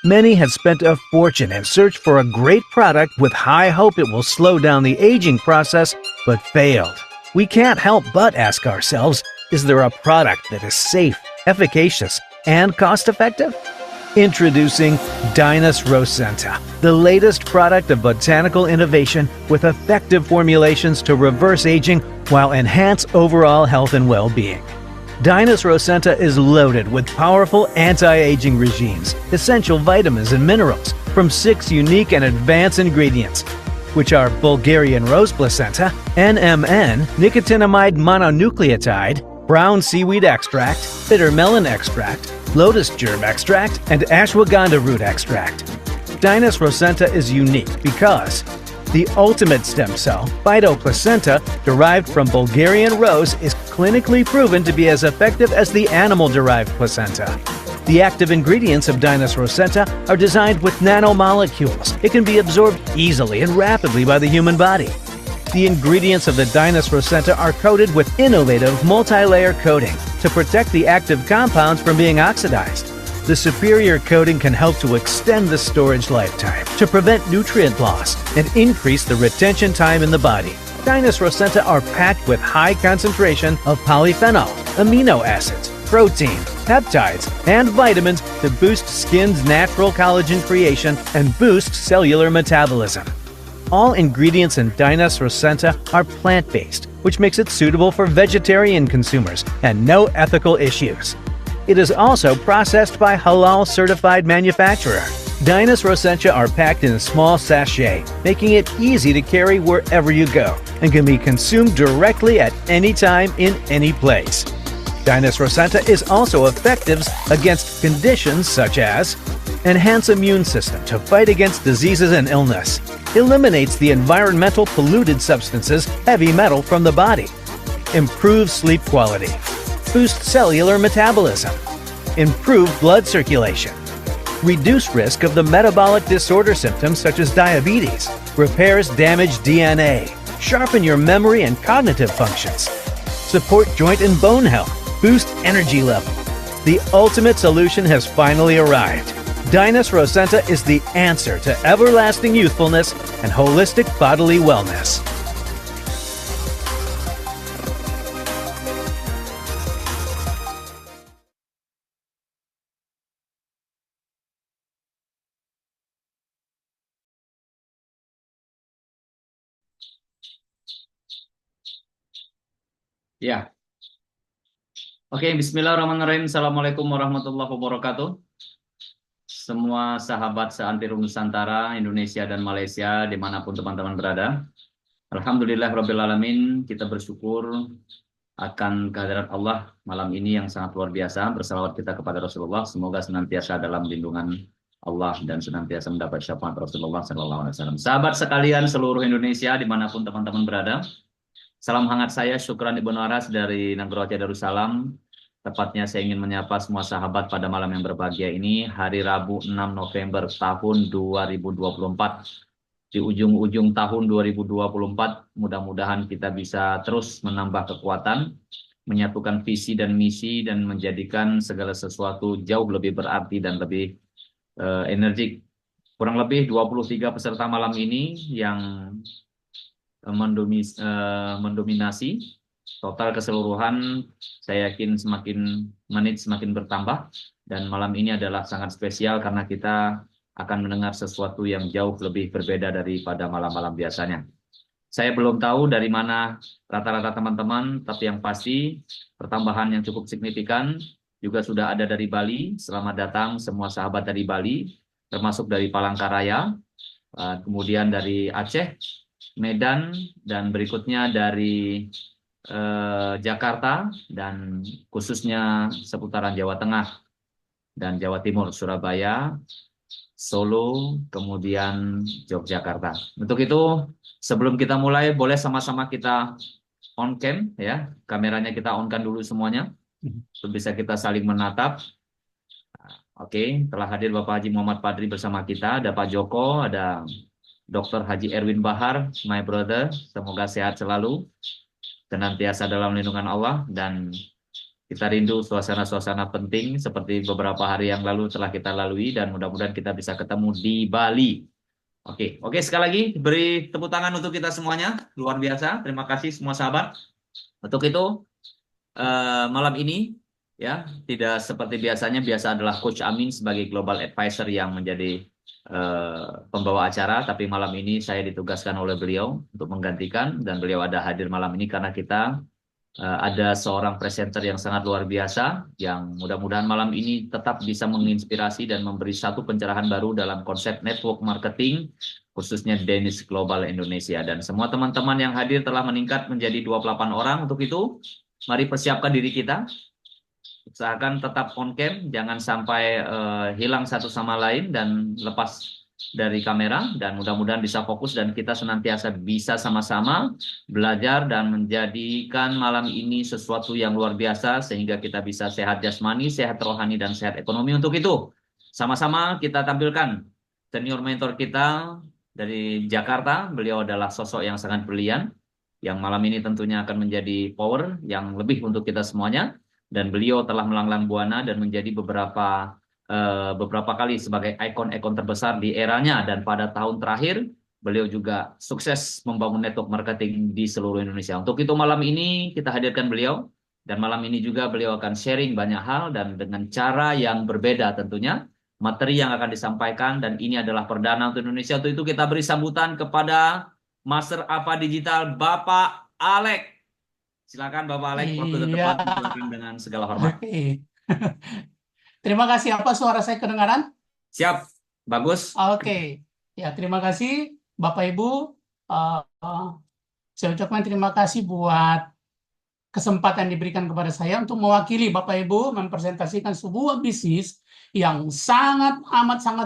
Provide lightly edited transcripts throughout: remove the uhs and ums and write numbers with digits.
Many have spent a fortune in search for a great product with high hope it will slow down the aging process, but failed. We can't help but ask ourselves, is there a product that is safe, efficacious, and cost-effective? Introducing Dynas Rosenta, the latest product of botanical innovation with effective formulations to reverse aging while enhance overall health and well-being. Dynas Rosenta is loaded with powerful anti-aging regimes, essential vitamins and minerals from 6 unique and advanced ingredients, which are Bulgarian rose placenta, NMN, nicotinamide mononucleotide, brown seaweed extract, bitter melon extract, lotus germ extract, and ashwagandha root extract. Dynas Rosenta is unique because the ultimate stem cell, phytoplacenta, derived from Bulgarian rose, is clinically proven to be as effective as the animal-derived placenta. The active ingredients of Dynas Rosenta are designed with nanomolecules. It can be absorbed easily and rapidly by the human body. The ingredients of the Dynas Rosenta are coated with innovative multi-layer coating to protect the active compounds from being oxidized. The superior coating can help to extend the storage lifetime, to prevent nutrient loss, and increase the retention time in the body. Dynas Rosenta are packed with high concentration of polyphenol, amino acids, protein, peptides, and vitamins to boost skin's natural collagen creation and boost cellular metabolism. All ingredients in Dynas Rosenta are plant-based, which makes it suitable for vegetarian consumers and no ethical issues. It is also processed by halal-certified manufacturer. Dynas Rosenta are packed in a small sachet, making it easy to carry wherever you go, and can be consumed directly at any time in any place. Dynas Rosenta is also effective against conditions such as enhance immune system to fight against diseases and illness, eliminates the environmental polluted substances, heavy metal from the body, improves sleep quality, boost cellular metabolism, improve blood circulation, reduce risk of the metabolic disorder symptoms such as diabetes, repairs damaged DNA, sharpen your memory and cognitive functions, support joint and bone health, boost energy level. The ultimate solution has finally arrived. Dynas Rosenta is the answer to everlasting youthfulness and holistic bodily wellness. Ya, oke. Bismillahirrahmanirrahim. Assalamualaikum warahmatullahi wabarakatuh. Semua sahabat seantero Nusantara, Indonesia, dan Malaysia, dimanapun teman-teman berada. Alhamdulillahirrabbilalamin, kita bersyukur akan kehadirat Allah malam ini yang sangat luar biasa. Bersalawat kita kepada Rasulullah, semoga senantiasa dalam lindungan Allah dan senantiasa mendapat syafaat Rasulullah SAW. Sahabat sekalian seluruh Indonesia, dimanapun teman-teman berada, salam hangat saya, Syukran Ibnu Aras dari Nagrojah Darussalam. Tepatnya saya ingin menyapa semua sahabat pada malam yang berbahagia ini, hari Rabu 6 November tahun 2024. Di ujung-ujung tahun 2024, mudah-mudahan kita bisa terus menambah kekuatan, menyatukan visi dan misi, dan menjadikan segala sesuatu jauh lebih berarti dan lebih energik. Kurang lebih 23 peserta malam ini yang mendominasi. Total keseluruhan saya yakin semakin menit semakin bertambah, dan malam ini adalah sangat spesial karena kita akan mendengar sesuatu yang jauh lebih berbeda daripada malam-malam biasanya. Saya belum tahu dari mana rata-rata teman-teman, tapi yang pasti pertambahan yang cukup signifikan juga sudah ada dari Bali. Selamat datang semua sahabat dari Bali, termasuk dari Palangkaraya, kemudian dari Aceh, Medan, dan berikutnya dari Jakarta, dan khususnya seputaran Jawa Tengah dan Jawa Timur, Surabaya, Solo, kemudian Yogyakarta. Untuk itu, sebelum kita mulai, boleh sama-sama kita on cam, ya, kameranya kita on-kan dulu semuanya, supaya bisa kita saling menatap. Oke, telah hadir Bapak Haji Muhammad Padri bersama kita, ada Pak Joko, ada Dr. Haji Erwin Bahar, my brother, semoga sehat selalu, senantiasa dalam lindungan Allah, dan Kita rindu suasana-suasana penting seperti beberapa hari yang lalu telah kita lalui dan mudah-mudahan kita bisa ketemu di Bali. Oke, sekali lagi beri tepuk tangan untuk kita semuanya. Luar biasa. Terima kasih semua sahabat. Untuk itu malam ini ya tidak seperti biasanya. Biasa adalah Coach Amin sebagai Global Advisor yang menjadi pembawa acara, tapi malam ini saya ditugaskan oleh beliau untuk menggantikan dan beliau ada hadir malam ini karena kita ada seorang presenter yang sangat luar biasa yang mudah-mudahan malam ini tetap bisa menginspirasi dan memberi satu pencerahan baru dalam konsep network marketing khususnya Danish Global Indonesia, dan semua teman-teman yang hadir telah meningkat menjadi 28 orang. Untuk itu mari persiapkan diri kita, usahakan tetap on cam, jangan sampai hilang satu sama lain dan lepas dari kamera, dan mudah-mudahan bisa fokus dan kita senantiasa bisa sama-sama belajar dan menjadikan malam ini sesuatu yang luar biasa sehingga kita bisa sehat jasmani, sehat rohani, dan sehat ekonomi. Untuk itu sama-sama kita tampilkan senior mentor kita dari Jakarta. Beliau adalah sosok yang sangat brilian yang malam ini tentunya akan menjadi power yang lebih untuk kita semuanya, dan beliau telah melanglang buana dan menjadi beberapa kali sebagai ikon-ikon terbesar di eranya, dan pada tahun terakhir beliau juga sukses membangun network marketing di seluruh Indonesia. Untuk itu malam ini kita hadirkan beliau, dan malam ini juga beliau akan sharing banyak hal dan dengan cara yang berbeda tentunya materi yang akan disampaikan, dan ini adalah perdana untuk Indonesia. Untuk itu kita beri sambutan kepada Master Apa Digital Bapak Alek. Silakan Bapak Alek, waktu Iya. tepat silakan dengan segala hormat. Oke. Terima kasih. Apa suara saya kedengaran? Siap, bagus. Oke. Ya, terima kasih Bapak Ibu. Saya ucapkan terima kasih buat kesempatan diberikan kepada saya untuk mewakili Bapak Ibu mempresentasikan sebuah bisnis yang sangat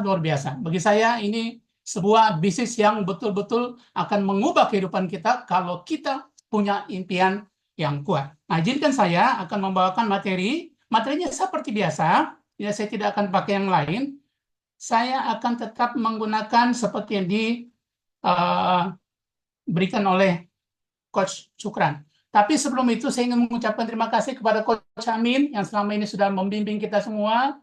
luar biasa. Bagi saya ini sebuah bisnis yang betul-betul akan mengubah kehidupan kita kalau kita punya impian yang kuat. Nah, izinkan saya akan membawakan materinya seperti biasa. Ya, saya tidak akan pakai yang lain. Saya akan tetap menggunakan seperti yang diberikan oleh Coach Cukran. Tapi sebelum itu saya ingin mengucapkan terima kasih kepada Coach Amin yang selama ini sudah membimbing kita semua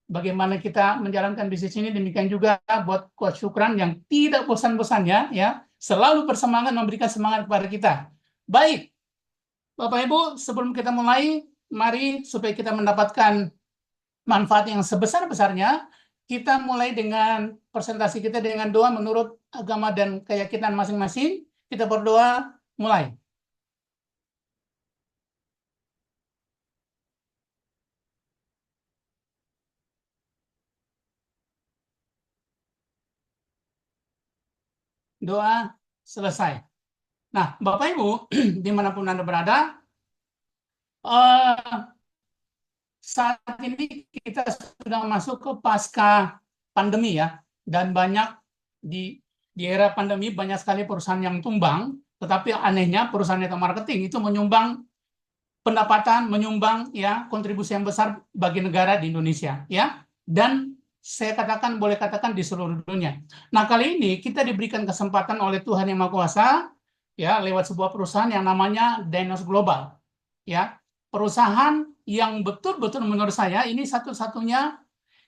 bagaimana kita menjalankan bisnis ini. Demikian juga buat Coach Cukran yang tidak bosan-bosannya ya selalu bersemangat memberikan semangat kepada kita. Baik, Bapak Ibu, sebelum kita mulai, mari supaya kita mendapatkan manfaat yang sebesar-besarnya, kita mulai dengan presentasi kita dengan doa menurut agama dan keyakinan masing-masing. Kita berdoa, mulai. Doa selesai. Nah, Bapak Ibu, dimanapun Anda berada, saat ini kita sudah masuk ke pasca pandemi ya, dan banyak di era pandemi banyak sekali perusahaan yang tumbang, tetapi anehnya perusahaan network marketing itu menyumbang pendapatan, menyumbang ya kontribusi yang besar bagi negara di Indonesia ya, dan saya katakan boleh katakan di seluruh dunia. Nah, kali ini kita diberikan kesempatan oleh Tuhan Yang Maha Kuasa ya lewat sebuah perusahaan yang namanya Danish Global ya, perusahaan yang betul-betul menurut saya ini satu-satunya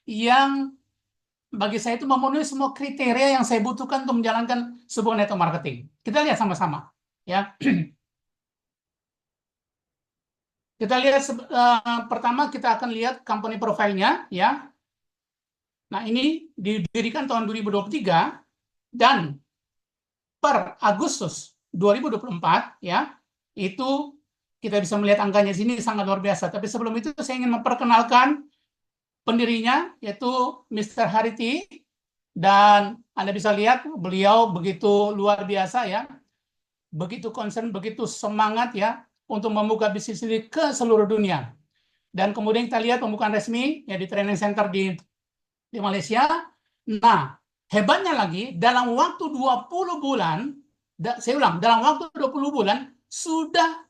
yang bagi saya itu memenuhi semua kriteria yang saya butuhkan untuk menjalankan sebuah network marketing. Kita lihat sama-sama ya. Kita lihat pertama kita akan lihat company profile-nya ya. Nah, ini didirikan tahun 2023 dan per Agustus 2024 ya, itu kita bisa melihat angkanya sini sangat luar biasa. Tapi sebelum itu saya ingin memperkenalkan pendirinya yaitu Mr. Hariti, dan Anda bisa lihat beliau begitu luar biasa ya. Begitu concern, begitu semangat ya untuk membuka bisnis ini ke seluruh dunia. Dan kemudian kita lihat pembukaan resmi ya di training center di Malaysia. Nah, hebatnya lagi dalam waktu 20 bulan, saya ulang, dalam waktu 20 bulan sudah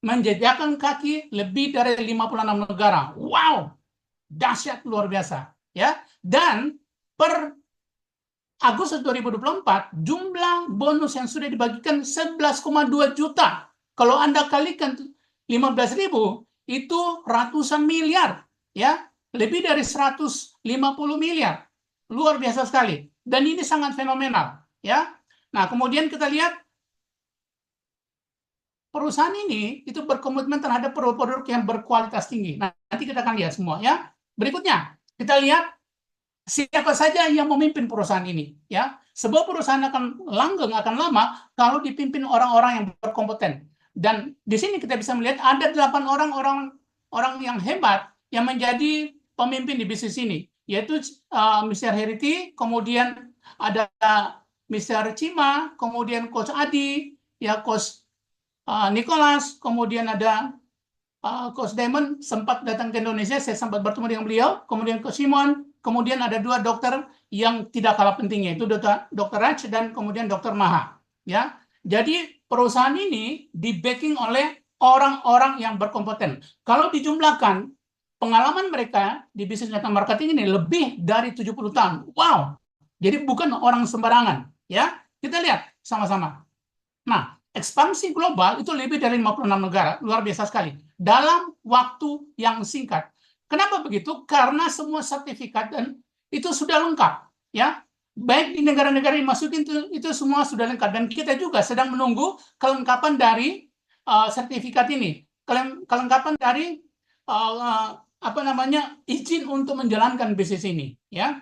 menjejakkan kaki lebih dari 56 negara. Wow, dahsyat luar biasa ya. Dan per Agustus 2024 jumlah bonus yang sudah dibagikan 11,2 juta. Kalau Anda kalikan 15.000 itu ratusan miliar, ya, lebih dari 150 miliar, luar biasa sekali. Dan ini sangat fenomenal, ya. Nah, kemudian kita lihat perusahaan ini itu berkomitmen terhadap produk-produk yang berkualitas tinggi. Nah, nanti kita akan lihat semua, ya. Berikutnya kita lihat siapa saja yang memimpin perusahaan ini, ya. Sebuah perusahaan akan langgeng, akan lama kalau dipimpin orang-orang yang berkompeten. Dan di sini kita bisa melihat ada 8 orang yang hebat yang menjadi pemimpin di bisnis ini, yaitu Mr. Herity, kemudian ada Mr. Cima, kemudian Coach Adi, ya, Coach Nicholas, kemudian ada Coach Damon sempat datang ke Indonesia, saya sempat bertemu dengan beliau, kemudian Coach Simon, kemudian ada 2 dokter yang tidak kalah pentingnya, itu Dr. Raj dan kemudian Dr. Maha. Ya, jadi perusahaan ini di-backing oleh orang-orang yang berkompeten. Kalau dijumlahkan, pengalaman mereka di bisnis network marketing ini lebih dari 70 tahun. Wow, jadi bukan orang sembarangan. Ya, kita lihat sama-sama. Nah, ekspansi global itu lebih dari 56 negara, luar biasa sekali. Dalam waktu yang singkat. Kenapa begitu? Karena semua sertifikat dan itu sudah lengkap, ya. Baik di negara-negara yang masukin itu semua sudah lengkap, dan kita juga sedang menunggu kelengkapan dari sertifikat ini, kelengkapan dari izin untuk menjalankan bisnis ini, ya.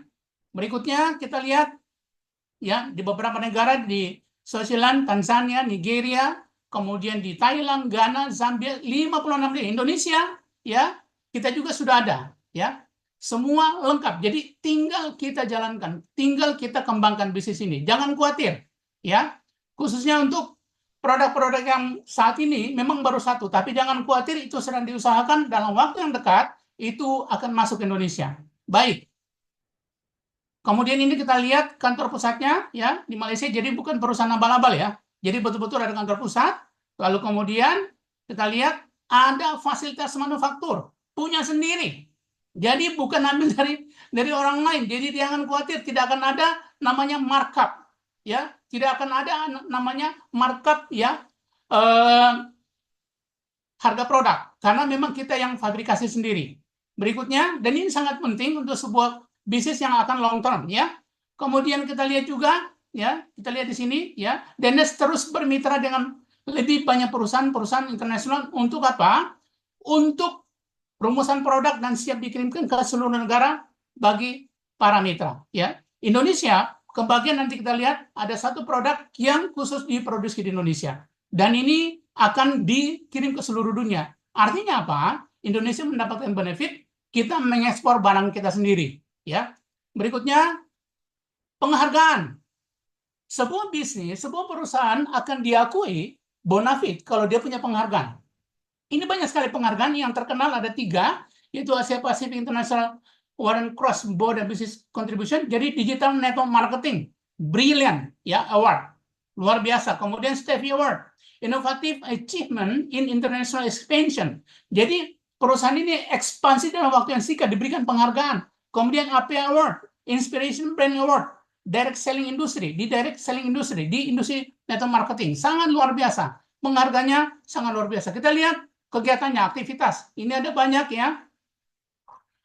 Berikutnya kita lihat, ya, di beberapa negara di Swaziland, Tanzania, Nigeria, kemudian di Thailand, Ghana, Zambia, 56 di Indonesia, ya, kita juga sudah ada, ya. Semua lengkap. Jadi tinggal kita jalankan, tinggal kita kembangkan bisnis ini. Jangan khawatir, ya. Khususnya untuk produk-produk yang saat ini memang baru 1, tapi jangan khawatir, itu sedang diusahakan dalam waktu yang dekat itu akan masuk ke Indonesia. Baik. Kemudian ini kita lihat kantor pusatnya, ya, di Malaysia. Jadi bukan perusahaan abal-abal, ya. Jadi betul-betul ada kantor pusat. Lalu kemudian kita lihat ada fasilitas manufaktur punya sendiri. Jadi bukan ambil dari orang lain. Jadi jangan khawatir, tidak akan ada namanya markup, ya. Tidak akan ada namanya markup, ya, harga produk, karena memang kita yang fabrikasi sendiri. Berikutnya, dan ini sangat penting untuk sebuah bisnis yang akan long term, ya. Kemudian kita lihat juga, ya, kita lihat di sini, ya, Dennis terus bermitra dengan lebih banyak perusahaan-perusahaan internasional untuk apa? Untuk rumusan produk dan siap dikirimkan ke seluruh negara bagi para mitra, ya. Indonesia, kebagian nanti kita lihat ada 1 produk yang khusus diproduksi di Indonesia, dan ini akan dikirim ke seluruh dunia. Artinya apa? Indonesia mendapatkan benefit, kita mengekspor barang kita sendiri, ya. Berikutnya, penghargaan. Sebuah bisnis, sebuah perusahaan akan diakui bonafit kalau dia punya penghargaan. Ini banyak sekali penghargaan, yang terkenal ada 3, yaitu Asia Pacific International Warren Cross Border Business Contribution, jadi Digital Network Marketing Brilliant, ya, Award, luar biasa. Kemudian Stevie Award, Innovative Achievement in International Expansion. Jadi perusahaan ini ekspansi dalam waktu yang singkat diberikan penghargaan. Kemudian AP Award, Inspiration Brand Award, Direct Selling Industry, di Direct Selling Industry, di industri network marketing, sangat luar biasa. Penghargaannya sangat luar biasa. Kita lihat kegiatannya, aktivitas. Ini ada banyak, ya.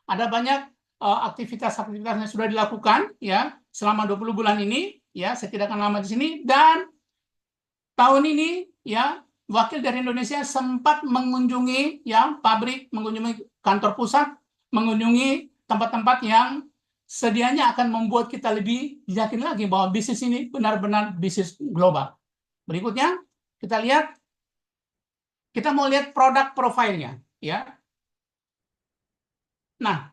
Ada banyak aktivitas-aktivitas yang sudah dilakukan, ya, selama 20 bulan ini, ya. Saya tidak akan lama di sini. Dan tahun ini, ya, wakil dari Indonesia sempat mengunjungi, ya, pabrik, mengunjungi kantor pusat, mengunjungi tempat-tempat yang sedianya akan membuat kita lebih yakin lagi bahwa bisnis ini benar-benar bisnis global. Berikutnya, kita lihat. Kita mau lihat produk profilnya, ya. Nah,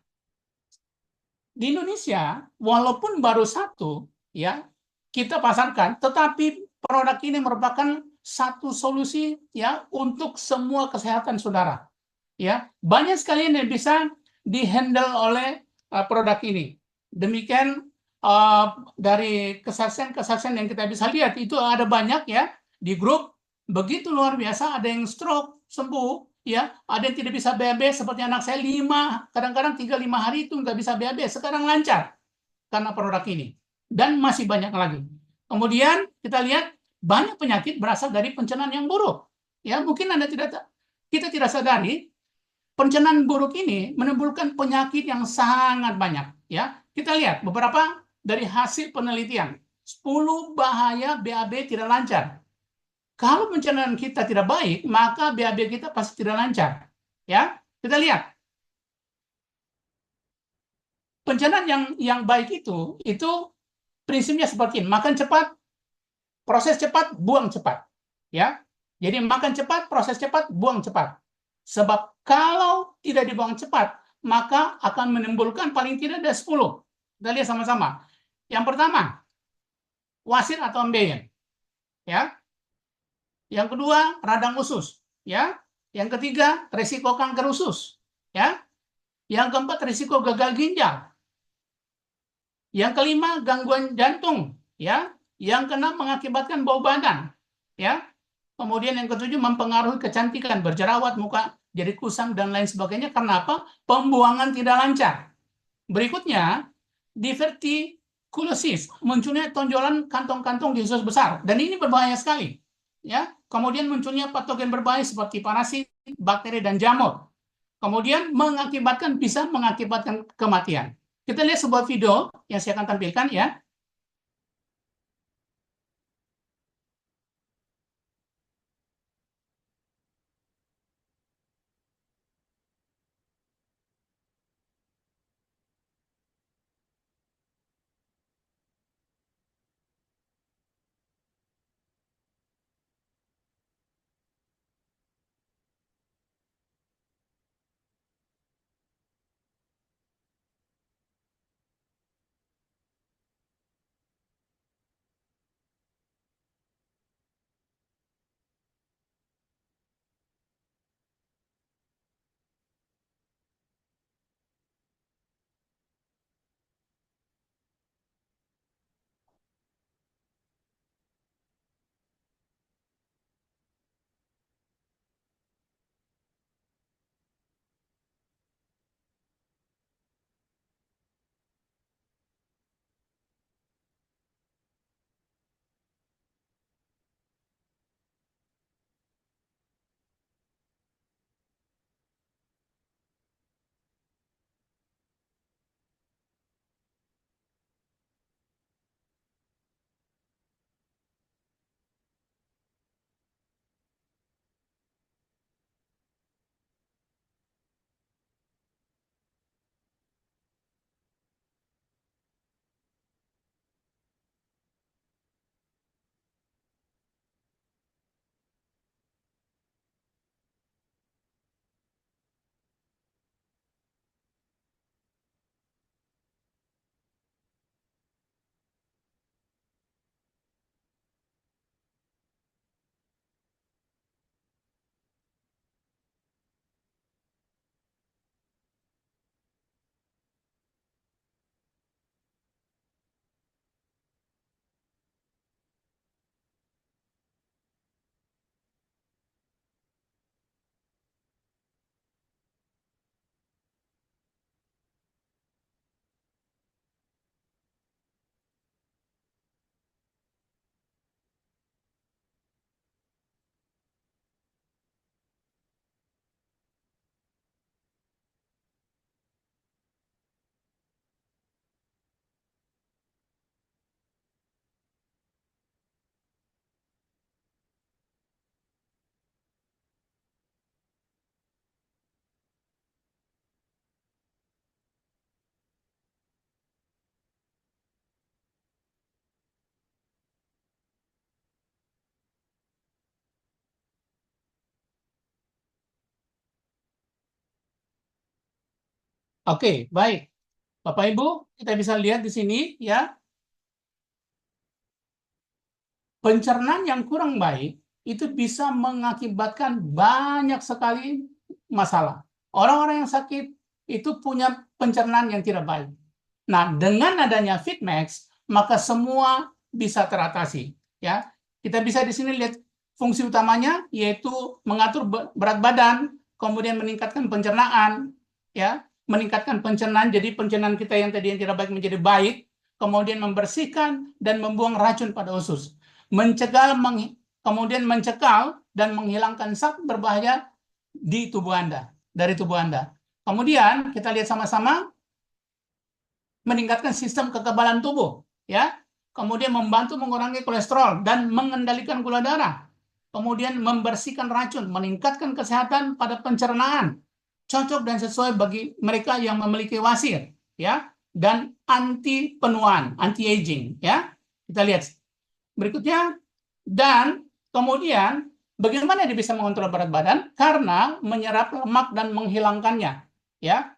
di Indonesia, walaupun baru 1, ya, kita pasarkan, tetapi produk ini merupakan satu solusi, ya, untuk semua kesehatan saudara, ya. Banyak sekali yang bisa dihandle oleh produk ini. Demikian dari kesaksian-kesaksian yang kita bisa lihat itu ada banyak, ya, di grup. Begitu luar biasa, ada yang stroke sembuh, ya, ada yang tidak bisa BAB seperti anak saya 5, kadang-kadang 3-5 hari itu nggak bisa BAB, sekarang lancar karena produk ini, dan masih banyak lagi. Kemudian kita lihat banyak penyakit berasal dari pencernaan yang buruk, ya. Mungkin Anda tidak kita tidak sadari pencernaan buruk ini menimbulkan penyakit yang sangat banyak. Ya, kita lihat beberapa dari hasil penelitian. 10 bahaya BAB tidak lancar. Kalau pencernaan kita tidak baik, maka BAB kita pasti tidak lancar. Ya, kita lihat. Pencernaan yang baik itu prinsipnya seperti ini: makan cepat, proses cepat, buang cepat. Ya, jadi makan cepat, proses cepat, buang cepat. Sebab kalau tidak dibuang cepat, maka akan menimbulkan paling tidak ada 10. Kita lihat sama-sama. Yang pertama, wasit atau ambeien. Ya. Yang kedua, radang usus. Ya. Yang ketiga, risiko kanker usus. Ya. Yang keempat, risiko gagal ginjal. Yang kelima, gangguan jantung. Ya. Yang keenam, mengakibatkan bau badan. Ya. Kemudian yang ketujuh, mempengaruhi kecantikan, berjerawat, muka jadi kusam, dan lain sebagainya. Karena apa? Pembuangan tidak lancar. Berikutnya, divertikulosis, munculnya tonjolan kantong-kantong di usus besar. Dan ini berbahaya sekali. Ya. Kemudian munculnya patogen berbahaya seperti parasit, bakteri, dan jamur. Kemudian bisa mengakibatkan kematian. Kita lihat sebuah video yang saya akan tampilkan ya. Oke, baik. Bapak Ibu, kita bisa lihat di sini ya, pencernaan yang kurang baik itu bisa mengakibatkan banyak sekali masalah. Orang-orang yang sakit itu punya pencernaan yang tidak baik. Nah, dengan adanya Fitmax, maka semua bisa teratasi. Ya, kita bisa di sini lihat fungsi utamanya yaitu mengatur berat badan, kemudian meningkatkan pencernaan, ya, meningkatkan pencernaan. Jadi pencernaan kita yang tadi yang tidak baik menjadi baik, kemudian membersihkan dan membuang racun pada usus, kemudian mencekal dan menghilangkan zat berbahaya di tubuh Anda, dari tubuh Anda. Kemudian kita lihat sama-sama meningkatkan sistem kekebalan tubuh, ya. Kemudian membantu mengurangi kolesterol dan mengendalikan gula darah. Kemudian membersihkan racun, meningkatkan kesehatan pada pencernaan. Cocok dan sesuai bagi mereka yang memiliki wasir, ya. Dan anti penuaan, anti aging, ya. Kita lihat berikutnya. Dan kemudian bagaimana dia bisa mengontrol berat badan? Karena menyerap lemak dan menghilangkannya, ya.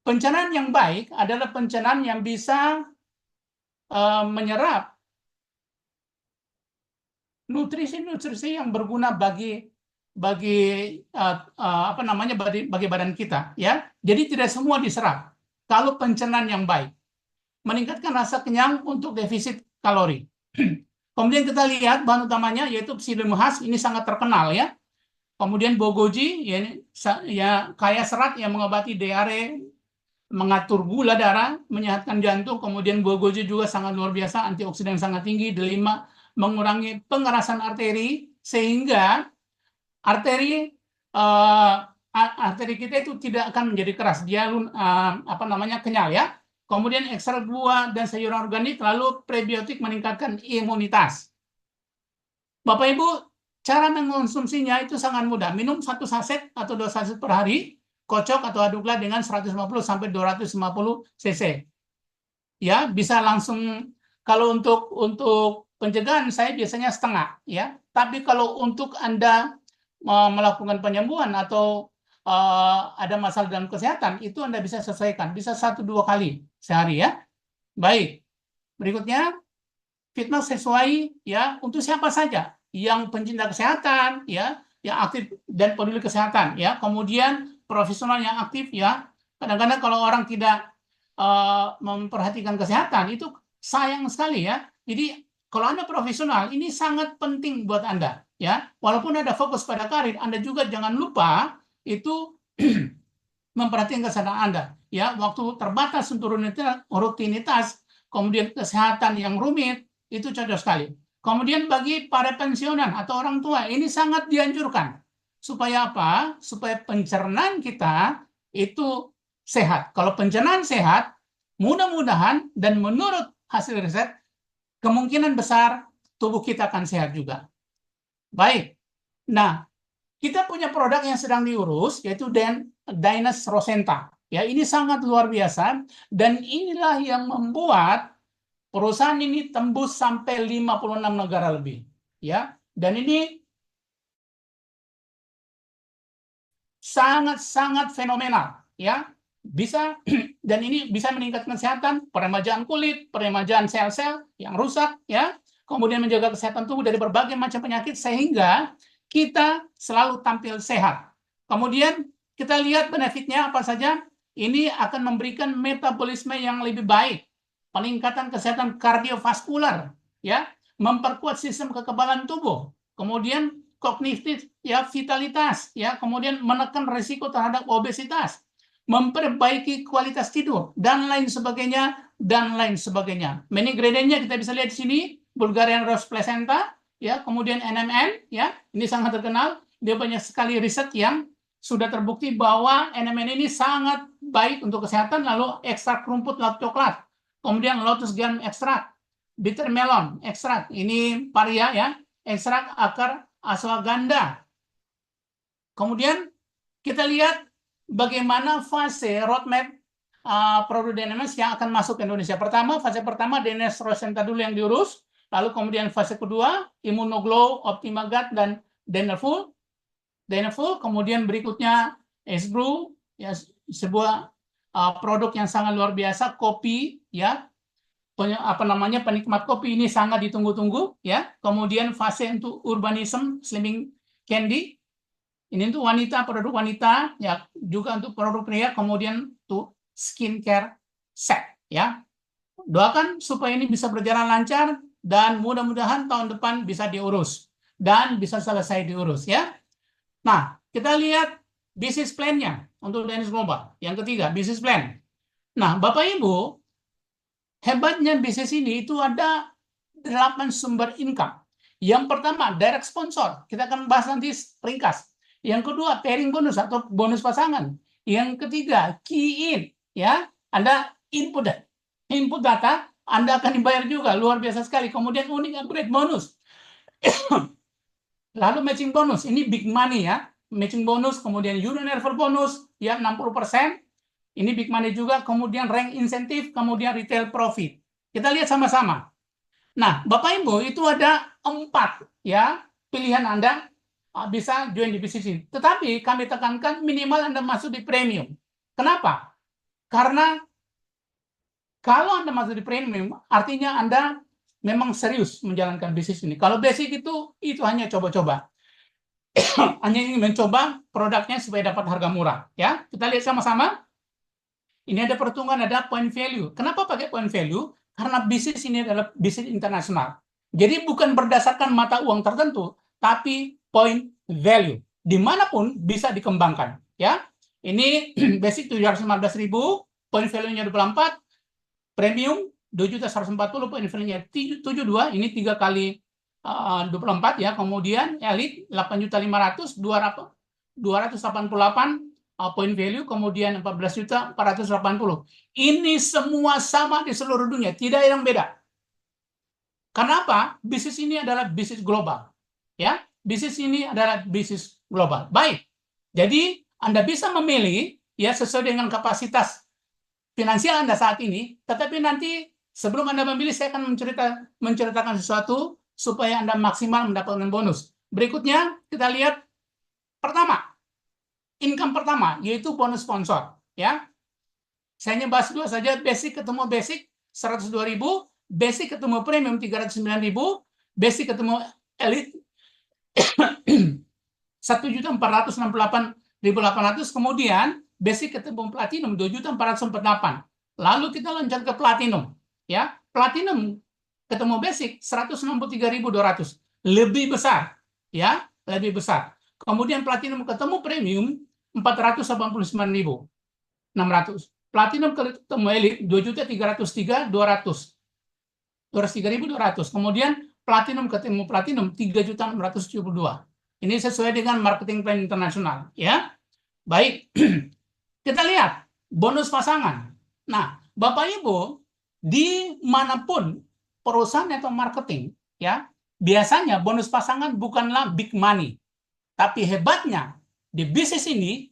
Pencernaan yang baik adalah pencernaan yang bisa menyerap nutrisi-nutrisi yang berguna bagi badan kita, ya. Jadi tidak semua diserap. Kalau pencernaan yang baik, meningkatkan rasa kenyang untuk defisit kalori. Kemudian kita lihat bahan utamanya yaitu pseudomonas, ini sangat terkenal, ya. Kemudian bogoji, ya kaya serat yang mengobati diare, mengatur gula darah, menyehatkan jantung. Kemudian bogoji juga sangat luar biasa, antioksidan sangat tinggi. Delima, mengurangi pengerasan arteri sehingga arteri kita itu tidak akan menjadi keras, dia kenyal, ya. Kemudian ekstrak buah dan sayuran organik, lalu prebiotik meningkatkan imunitas. Bapak Ibu, cara mengkonsumsinya itu sangat mudah. Minum 1 saset atau 2 saset per hari, kocok atau aduklah dengan 150 sampai 250 cc. Ya, bisa langsung. Kalau untuk pencegahan saya biasanya setengah, ya. Tapi kalau untuk Anda melakukan penyembuhan atau ada masalah dalam kesehatan, itu Anda bisa selesaikan, bisa 1-2 kali sehari, ya. Baik. Berikutnya, fitness sesuai, ya, untuk siapa saja yang pencinta kesehatan, ya, yang aktif dan peduli kesehatan, ya. Kemudian profesional yang aktif, ya. Kadang-kadang kalau orang tidak memperhatikan kesehatan itu sayang sekali, ya. Jadi kalau Anda profesional ini sangat penting buat Anda, ya. Walaupun ada fokus pada karir, Anda juga jangan lupa itu memperhatikan kesehatan Anda, ya. Waktu terbatas untuk rutinitas, kemudian kesehatan yang rumit itu cocok sekali. Kemudian bagi para pensiunan atau orang tua ini sangat dianjurkan. Supaya apa? Supaya pencernaan kita itu sehat. Kalau pencernaan sehat, mudah-mudahan dan menurut hasil riset, kemungkinan besar tubuh kita akan sehat juga. Baik. Nah, kita punya produk yang sedang diurus, yaitu Dynas Rosenta. Ya, ini sangat luar biasa, dan inilah yang membuat perusahaan ini tembus sampai 56 negara lebih. Ya, dan ini sangat-sangat fenomenal, ya. Bisa dan ini bisa meningkatkan kesehatan, peremajaan kulit, peremajaan sel-sel yang rusak, ya. Kemudian menjaga kesehatan tubuh dari berbagai macam penyakit sehingga kita selalu tampil sehat. Kemudian kita lihat benefitnya apa saja. Ini akan memberikan metabolisme yang lebih baik, peningkatan kesehatan kardiovaskular, ya, memperkuat sistem kekebalan tubuh, kemudian kognitif, ya, vitalitas, ya, kemudian menekan risiko terhadap obesitas, memperbaiki kualitas tidur, dan lain sebagainya, dan lain sebagainya. Many ingredients-nya kita bisa lihat di sini, Bulgarian Rose Placenta, ya, kemudian NMN, ya, ini sangat terkenal. Dia banyak sekali riset yang sudah terbukti bahwa NMN ini sangat baik untuk kesehatan. Lalu ekstrak rumput laut coklat, kemudian lotus gum ekstrak, bitter melon ekstrak, ini paria, ya, ekstrak akar ashwagandha. Kemudian kita lihat bagaimana fase roadmap produk Dynas yang akan masuk ke Indonesia. Fase pertama Dynas Rosenta dulu yang diurus, lalu kemudian fase kedua Immunoglow, Optimagat, dan Dynaful. Kemudian berikutnya Esbrew, ya, sebuah produk yang sangat luar biasa, kopi, ya, penikmat kopi ini sangat ditunggu-tunggu, ya. Kemudian fase untuk urbanism, slimming candy, ini untuk wanita, produk wanita, ya, juga untuk produk pria. Kemudian untuk skincare set, ya. Doakan supaya ini bisa berjalan lancar dan mudah-mudahan tahun depan bisa diurus dan bisa selesai diurus, ya. Nah, kita lihat bisnis plan-nya untuk Dynas Global. Yang ketiga, bisnis plan. Nah, Bapak Ibu, hebatnya bisnis ini itu ada 8 sumber income. Yang pertama, direct sponsor. Kita akan bahas nanti ringkas. Yang kedua, pairing bonus atau bonus pasangan. Yang ketiga, key in, ya. Anda input data, Anda akan dibayar juga, luar biasa sekali. Kemudian unik upgrade bonus. Lalu matching bonus, ini big money ya. Matching bonus, kemudian universal bonus, ya 60%. Ini big money juga, kemudian rank insentif, kemudian retail profit. Kita lihat sama-sama. Nah, Bapak Ibu, itu ada 4 ya pilihan Anda bisa join di bisnis ini. Tetapi kami tekankan minimal Anda masuk di premium. Kenapa? Karena kalau Anda masuk di premium, artinya Anda memang serius menjalankan bisnis ini. Kalau basic itu hanya coba-coba. Hanya ingin mencoba produknya supaya dapat harga murah. Ya, kita lihat sama-sama. Ini ada perhitungan, ada point value. Kenapa pakai point value? Karena bisnis ini adalah bisnis internasional. Jadi bukan berdasarkan mata uang tertentu, tapi point value. Dimanapun bisa dikembangkan. Ya, ini basic 715.000, point value-nya 24, premium 2.140, point value-nya 72, ini 3 kali 24 ya. Kemudian elite 8.500, 288 point value, kemudian 14.480. Ini semua sama di seluruh dunia, tidak ada yang beda. Kenapa? Bisnis ini adalah bisnis global. Ya, bisnis ini adalah bisnis global. Baik. Jadi Anda bisa memilih ya sesuai dengan kapasitas finansial Anda saat ini, tetapi nanti sebelum Anda memilih saya akan menceritakan sesuatu supaya Anda maksimal mendapatkan bonus. Berikutnya kita lihat pertama, income pertama yaitu bonus sponsor ya. Saya hanya bahas dua saja, basic ketemu basic 102.000, basic ketemu premium 309.000, basic ketemu elite 1.468.800, kemudian basic ketemu platinum 2.448. Lalu kita loncat ke platinum ya. Platinum ketemu basic 163.200, lebih besar ya, lebih besar. Kemudian platinum ketemu premium 489.600. Platinum ketemu elite 2.303.200. 203.200. Kemudian platinum ketemu platinum 3.672. Ini sesuai dengan marketing plan internasional ya. Baik. Kita lihat bonus pasangan. Nah, Bapak Ibu, dimanapun perusahaan atau marketing ya, biasanya bonus pasangan bukanlah big money. Tapi hebatnya di bisnis ini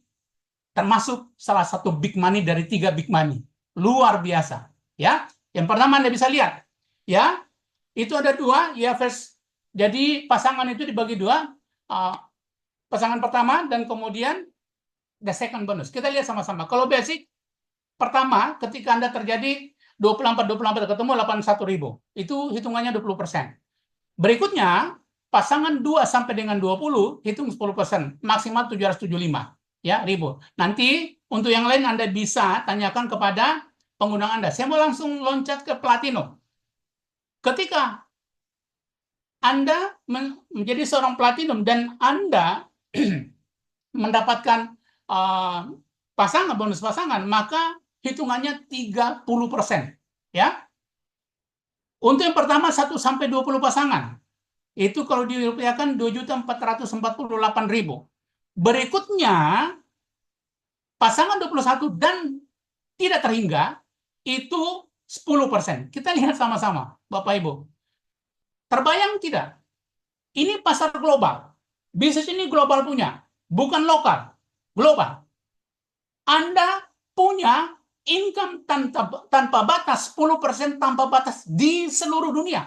termasuk salah satu big money dari 3 big money. Luar biasa. Ya. Yang pertama Anda bisa lihat. Ya. Itu ada 2. Ya, jadi pasangan itu dibagi 2. Pasangan pertama dan kemudian the second bonus. Kita lihat sama-sama. Kalau basic, pertama ketika Anda terjadi 24 ketemu 81.000. Itu hitungannya 20%. Berikutnya, pasangan 2 sampai dengan 20, hitung 10%, maksimal 775 ya, ribu. Nanti untuk yang lain Anda bisa tanyakan kepada pengguna Anda. Saya mau langsung loncat ke platinum. Ketika Anda menjadi seorang platinum dan Anda mendapatkan pasangan, bonus pasangan, maka hitungannya 30% ya. Untuk yang pertama 1 sampai 20 pasangan. Itu kalau dirupiahkan 2.448.000. Berikutnya pasangan 21 dan tidak terhingga itu 10%. Kita lihat sama-sama, Bapak Ibu. Terbayang tidak? Ini pasar global. Bisnis ini global punya, bukan lokal, global. Anda punya income tanpa batas, 10% tanpa batas di seluruh dunia.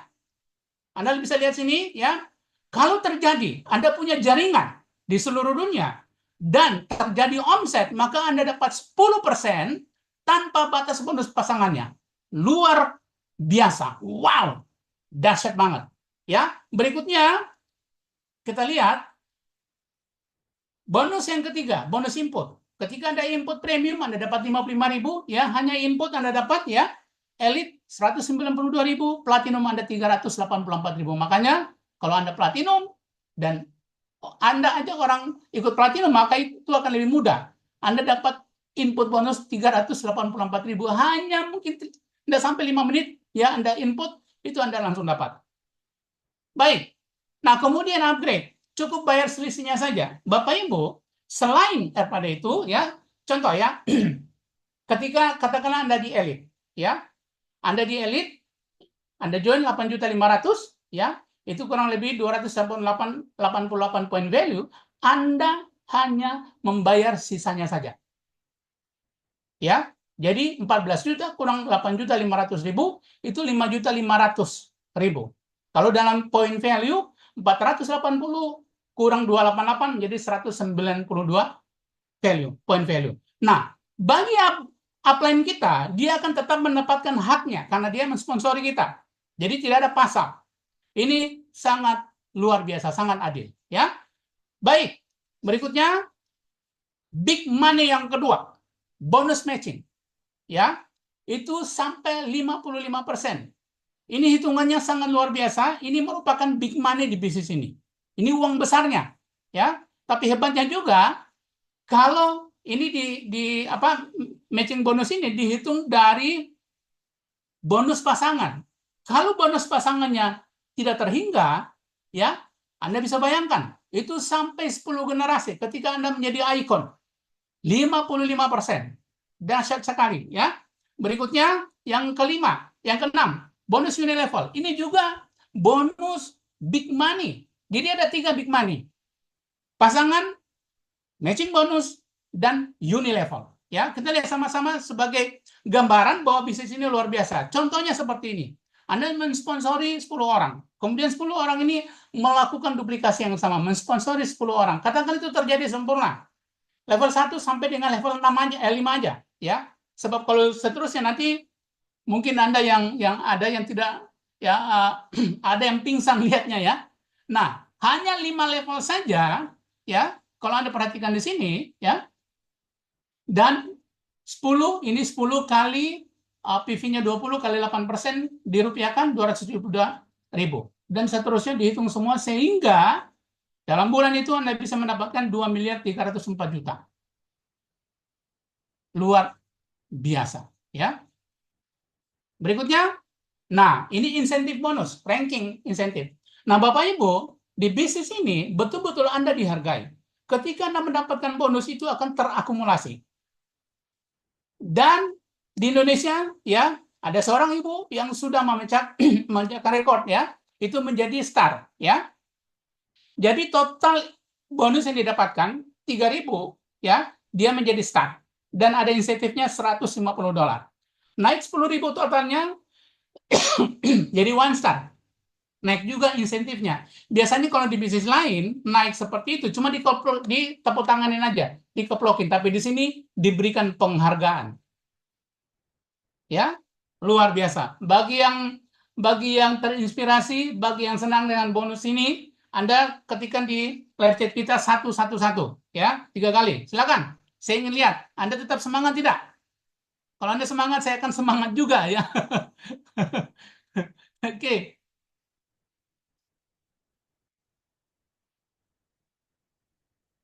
Anda bisa lihat sini ya. Kalau terjadi Anda punya jaringan di seluruh dunia dan terjadi omset, maka Anda dapat 10% tanpa batas bonus pasangannya. Luar biasa. Wow. Dahsyat banget. Ya, berikutnya kita lihat bonus yang ketiga, bonus input. Ketika Anda input premium, Anda dapat 55.000 ya, hanya input Anda dapat ya. Elite 192.000, platinum Anda 384.000. Makanya kalau Anda platinum dan Anda ajak orang ikut platinum, maka itu akan lebih mudah. Anda dapat input bonus 384.000, hanya mungkin tidak sampai 5 menit ya Anda input, itu Anda langsung dapat. Baik. Nah, kemudian upgrade. cukup bayar selisihnya saja. Bapak Ibu, selain daripada itu ya, contoh ya, ketika katakanlah Anda di elit, ya, Anda di elit, Anda join 8.500.000, ya, itu kurang lebih 288 point value, Anda hanya membayar sisanya saja. Ya, jadi 14 juta kurang 8.500.000 itu 5.500.000. Kalau dalam point value 480 kurang 288 menjadi 192 point value. Nah, bagi upline kita, dia akan tetap mendapatkan haknya karena dia mensponsori kita. Jadi tidak ada pasal. Ini sangat luar biasa, sangat adil, ya. Baik, berikutnya big money yang kedua, bonus matching. Ya, itu sampai 55%. Ini hitungannya sangat luar biasa. Ini merupakan big money di bisnis ini. Ini uang besarnya, ya. Tapi hebatnya juga kalau ini matching bonus ini dihitung dari bonus pasangan. Kalau bonus pasangannya tidak terhingga, ya, Anda bisa bayangkan itu sampai 10 generasi ketika Anda menjadi ikon. 55%. Dahsyat sekali, ya. Berikutnya yang kelima, yang keenam, bonus unilevel. Ini juga bonus big money. Jadi ada 3 big money. Pasangan, matching bonus, dan unilevel. Ya, kita lihat sama-sama sebagai gambaran bahwa bisnis ini luar biasa. Contohnya seperti ini. Anda mensponsori 10 orang. Kemudian 10 orang ini melakukan duplikasi yang sama, mensponsori 10 orang. Katakan itu terjadi sempurna. Level 1 sampai dengan level 6 aja, 5 aja, ya. Sebab kalau seterusnya nanti mungkin Anda yang ada yang tidak, ya, ada yang pingsan lihatnya, ya. Nah, hanya 5 level saja, ya. Kalau Anda perhatikan di sini, ya. Dan 10 kali PV-nya 20 kali 8% dirupiahkan 272.000. Dan seterusnya dihitung semua sehingga dalam bulan itu Anda bisa mendapatkan 2.304.000.000. Luar biasa, ya. Berikutnya, nah, ini insentif bonus, ranking insentif. Nah, Bapak Ibu, di bisnis ini betul-betul Anda dihargai. Ketika Anda mendapatkan bonus itu akan terakumulasi. Dan di Indonesia, ya, ada seorang ibu yang sudah memecahkan rekor, ya, itu menjadi star, ya. Jadi total bonus yang didapatkan 3.000, ya, dia menjadi star dan ada insentifnya $150. Naik 10.000 totalnya jadi one star. Naik juga insentifnya. Biasanya kalau di bisnis lain naik seperti itu cuma ditepuk tanganin aja, dikeplokin, tapi di sini diberikan penghargaan. Ya, luar biasa. Bagi yang terinspirasi, bagi yang senang dengan bonus ini, Anda ketikkan di live chat kita 111, ya, 3 kali. Silakan. Saya ingin lihat Anda tetap semangat tidak? Kalau Anda semangat, saya akan semangat juga, ya. Oke.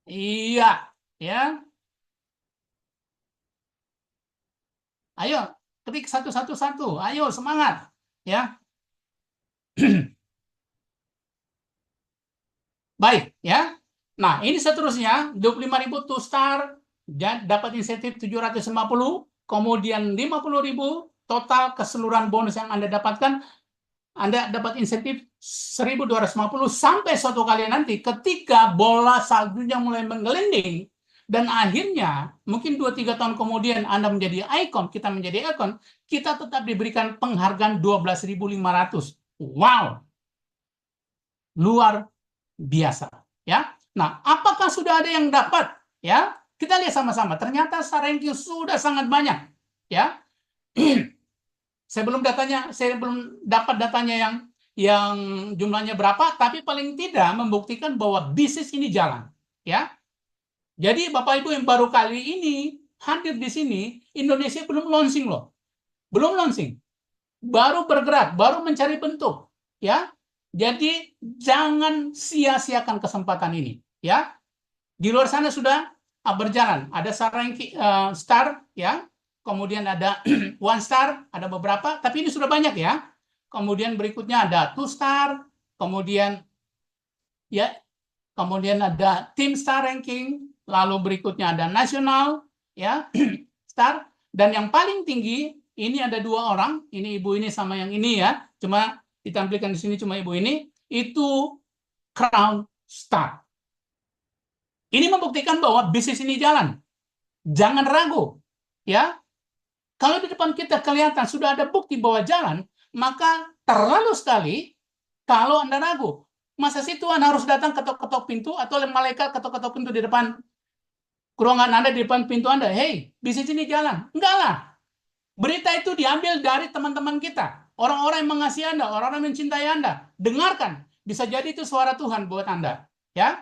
Iya, ya. Ayo, ketik 111. Ayo, semangat, ya. Baik, ya. Nah, ini seterusnya 25.000 to star dan dapat insentif 750, kemudian 50.000 total keseluruhan bonus yang Anda dapatkan. Anda dapat insentif 1.250 sampai suatu kali nanti ketika bola saljunya mulai menggelinding dan akhirnya mungkin 2-3 tahun kemudian Anda menjadi ikon, kita menjadi ikon, kita tetap diberikan penghargaan 12.500. Wow. Luar biasa, ya. Nah, apakah sudah ada yang dapat? Ya, kita lihat sama-sama. Ternyata ranking sudah sangat banyak, ya. Saya belum dapat datanya yang jumlahnya berapa, tapi paling tidak membuktikan bahwa bisnis ini jalan, ya. Jadi Bapak Ibu yang baru kali ini hadir di sini, Indonesia belum launching loh. Belum launching. Baru bergerak, baru mencari bentuk, ya. Jadi jangan sia-siakan kesempatan ini, ya. Di luar sana sudah berjalan, ada star, ya. Kemudian ada one star, ada beberapa, tapi ini sudah banyak, ya. Kemudian berikutnya ada 2 star, kemudian kemudian ada Team Star Ranking, lalu berikutnya ada Nasional, ya, Star, dan yang paling tinggi ini ada 2 orang, ini ibu ini sama yang ini ya, cuma ditampilkan di sini cuma ibu ini, itu Crown Star. Ini membuktikan bahwa bisnis ini jalan. Jangan ragu, ya. Kalau di depan kita kelihatan sudah ada bukti bahwa jalan, maka terlalu sekali kalau Anda ragu. Masa sih Tuhan harus datang ketok-ketok pintu atau malaikat ketok-ketok pintu di depan ruangan Anda, di depan pintu Anda. Hey, bisnis ini jalan. Enggak lah. Berita itu diambil dari teman-teman kita. Orang-orang yang mengasihi Anda, orang-orang yang mencintai Anda. Dengarkan. Bisa jadi itu suara Tuhan buat Anda. Ya.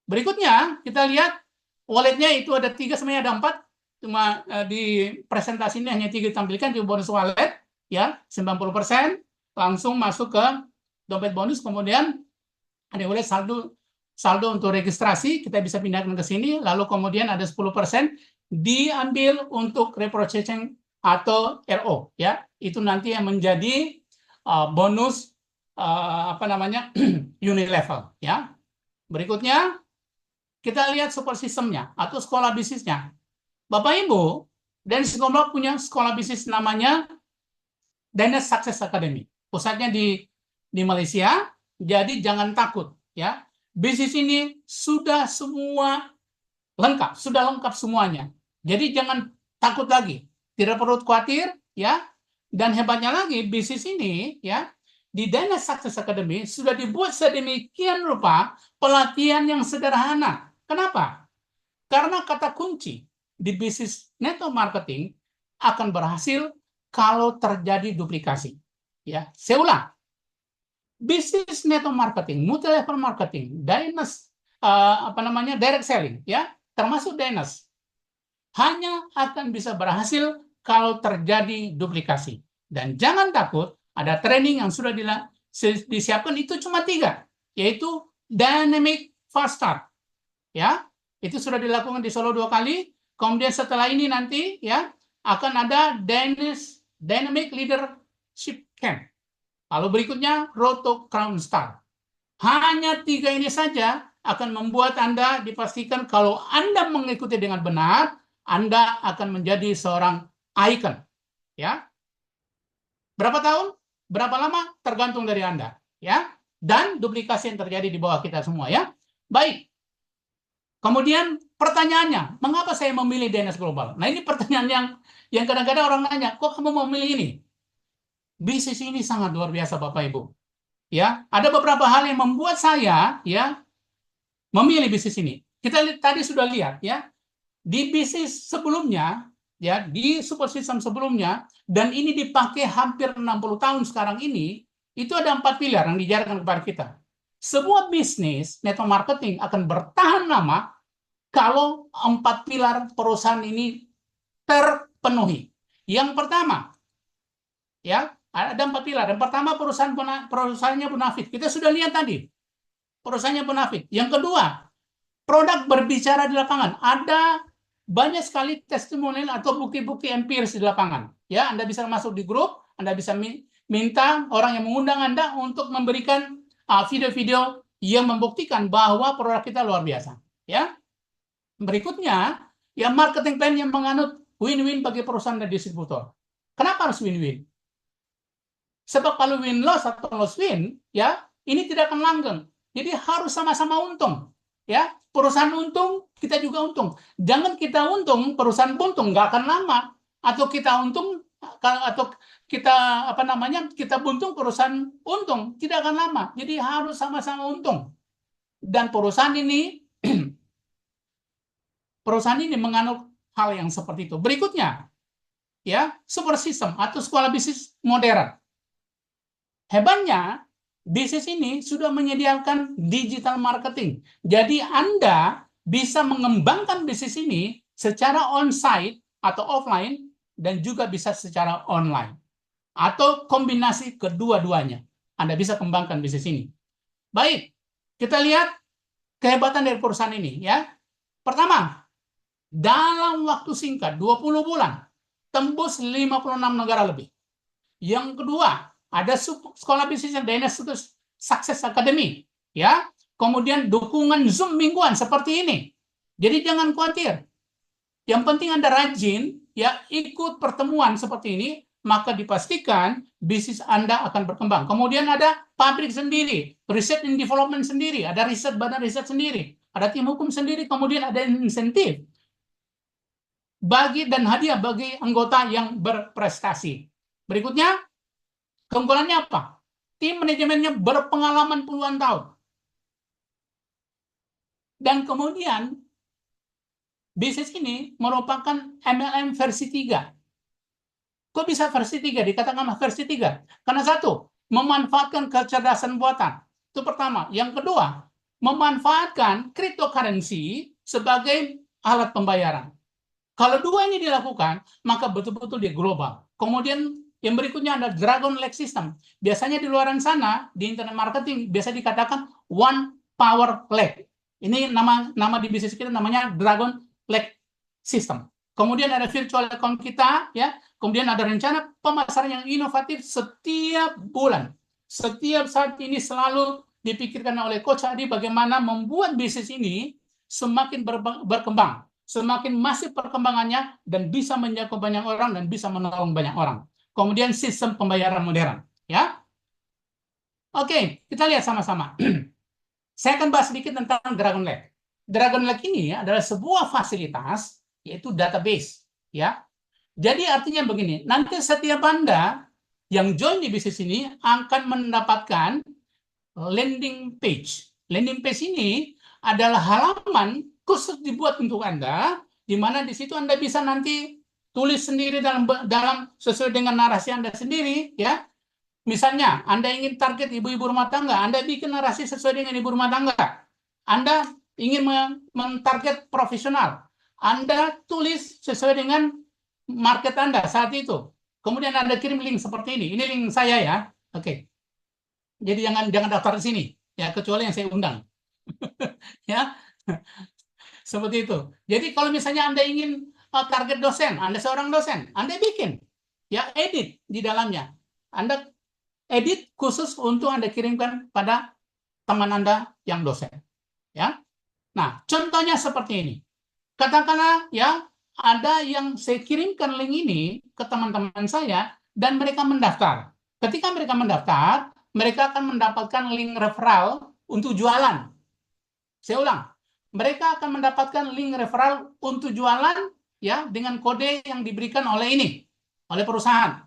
Berikutnya, kita lihat walletnya itu ada 3, sebenarnya ada 4. Cuma di presentasi ini hanya 3 ditampilkan di bonus wallet, ya, 90%, langsung masuk ke dompet bonus, kemudian ada wallet saldo untuk registrasi, kita bisa pindahkan ke sini, lalu kemudian ada 10% diambil untuk reprocessing atau RO, ya, itu nanti yang menjadi bonus unit level, ya. Berikutnya, kita lihat support system-nya atau sekolah bisnisnya. Bapak Ibu, Danish Global punya sekolah bisnis namanya Danish Success Academy. Pusatnya di Malaysia, jadi jangan takut, ya. Bisnis ini sudah semua lengkap, sudah lengkap semuanya. Jadi jangan takut lagi, tidak perlu khawatir, ya. Dan hebatnya lagi, bisnis ini, ya, di Danish Success Academy sudah dibuat sedemikian rupa pelatihan yang sederhana. Kenapa? Karena kata kunci di bisnis network marketing akan berhasil kalau terjadi duplikasi. Ya, saya ulang. Bisnis network marketing, multi level marketing, direct selling, ya, termasuk Danish, hanya akan bisa berhasil kalau terjadi duplikasi. Dan jangan takut, ada training yang sudah disiapkan, itu cuma 3, yaitu Dynamic Fast Start, ya, itu sudah dilakukan di Solo 2 kali. Kemudian setelah ini nanti, ya, akan ada Dynamic Leadership Camp. Lalu berikutnya Road to Crown Star. Hanya 3 ini saja akan membuat Anda dipastikan kalau Anda mengikuti dengan benar, Anda akan menjadi seorang icon. Ya. Berapa tahun? Berapa lama? Tergantung dari Anda. Ya. Dan duplikasi yang terjadi di bawah kita semua. Ya. Baik. Kemudian pertanyaannya, mengapa saya memilih Danish Global? Nah, ini pertanyaan yang kadang-kadang orang nanya, kok kamu mau memilih ini? Bisnis ini sangat luar biasa, Bapak Ibu. Ya, ada beberapa hal yang membuat saya, ya, memilih bisnis ini. Kita tadi sudah lihat, ya, di bisnis sebelumnya, ya, di support system sebelumnya, dan ini dipakai hampir 60 tahun sekarang ini, itu ada 4 pilar yang diajarkan kepada kita. Sebuah bisnis network marketing akan bertahan lama kalau 4 pilar perusahaan ini terpenuhi. Yang pertama, ya, ada 4 pilar. Yang pertama, perusahaannya bonafit. Kita sudah lihat tadi, perusahaannya bonafit. Yang kedua, produk berbicara di lapangan. Ada banyak sekali testimonial atau bukti-bukti empiris di lapangan. Ya, Anda bisa masuk di grup, Anda bisa minta orang yang mengundang Anda untuk memberikan video-video yang membuktikan bahwa produk kita luar biasa. Ya. Berikutnya, ya, marketing plan yang menganut win-win bagi perusahaan dan distributor. Kenapa harus win-win? Sebab kalau win-loss atau loss-win, ya, ini tidak akan langgeng. Jadi harus sama-sama untung. Ya, perusahaan untung, kita juga untung. Jangan kita untung, perusahaan buntung, nggak akan lama. Atau kita untung, atau kita kita buntung, perusahaan untung, tidak akan lama. Jadi harus sama-sama untung. Dan perusahaan ini menganut hal yang seperti itu. Berikutnya, ya, support system atau sekolah bisnis modern. Hebatnya, bisnis ini sudah menyediakan digital marketing. Jadi Anda bisa mengembangkan bisnis ini secara on-site atau offline dan juga bisa secara online. Atau kombinasi kedua-duanya. Anda bisa kembangkan bisnis ini. Baik, kita lihat kehebatan dari perusahaan ini, ya. Pertama, dalam waktu singkat 20 bulan tembus 56 negara lebih. Yang kedua, ada sekolah bisnis yang Danish Success Academy, ya. kemudian dukungan Zoom mingguan seperti ini. Jadi jangan khawatir. Yang penting Anda rajin ya ikut pertemuan seperti ini, maka dipastikan bisnis Anda akan berkembang. Kemudian ada pabrik sendiri, riset and development sendiri, ada badan riset sendiri, ada tim hukum sendiri, kemudian ada insentif bagi dan hadiah bagi anggota yang berprestasi. Berikutnya, keunggulannya apa? Tim manajemennya berpengalaman puluhan tahun. Dan kemudian, bisnis ini merupakan MLM versi 3. Kok bisa versi 3? Dikatakan versi 3. Karena satu, memanfaatkan kecerdasan buatan. Itu pertama. Yang kedua, memanfaatkan cryptocurrency sebagai alat pembayaran. Kalau dua ini dilakukan, maka betul-betul dia global. Kemudian yang berikutnya ada Dragon Lake System. Biasanya di luar sana, di internet marketing, biasa dikatakan One Power Lake. Ini nama di bisnis kita namanya Dragon Lake System. Kemudian ada virtual account kita, ya. Kemudian ada rencana pemasaran yang inovatif setiap bulan. Setiap saat ini selalu dipikirkan oleh Coach Adi bagaimana membuat bisnis ini semakin berkembang, semakin masif perkembangannya, dan bisa menjangkau banyak orang dan bisa menolong banyak orang. Kemudian sistem pembayaran modern, ya. Oke, kita lihat sama-sama. Saya akan bahas sedikit tentang Dragon Lake. Dragon Lake ini adalah sebuah fasilitas, yaitu database, ya. Jadi artinya begini, nanti setiap Anda yang join di bisnis ini akan mendapatkan landing page. Landing page ini adalah halaman khusus dibuat untuk Anda, di mana di situ Anda bisa nanti tulis sendiri dalam sesuai dengan narasi Anda sendiri, ya. Misalnya, Anda ingin target ibu-ibu rumah tangga, Anda bikin narasi sesuai dengan ibu rumah tangga. Anda ingin mentarget profesional, Anda tulis sesuai dengan market Anda saat itu. Kemudian Anda kirim link seperti ini. Ini link saya ya. Oke. Jadi jangan daftar di sini ya, kecuali yang saya undang. Ya. Seperti itu. Jadi kalau misalnya Anda ingin target dosen, Anda seorang dosen, Anda bikin ya edit di dalamnya. Anda edit khusus untuk Anda kirimkan pada teman Anda yang dosen. Ya. Nah, contohnya seperti ini. Katakanlah ya ada yang saya kirimkan link ini ke teman-teman saya dan mereka mendaftar. Ketika mereka mendaftar, mereka akan mendapatkan link referral untuk jualan. Saya ulang, mereka akan mendapatkan link referral untuk jualan ya dengan kode yang diberikan oleh oleh perusahaan.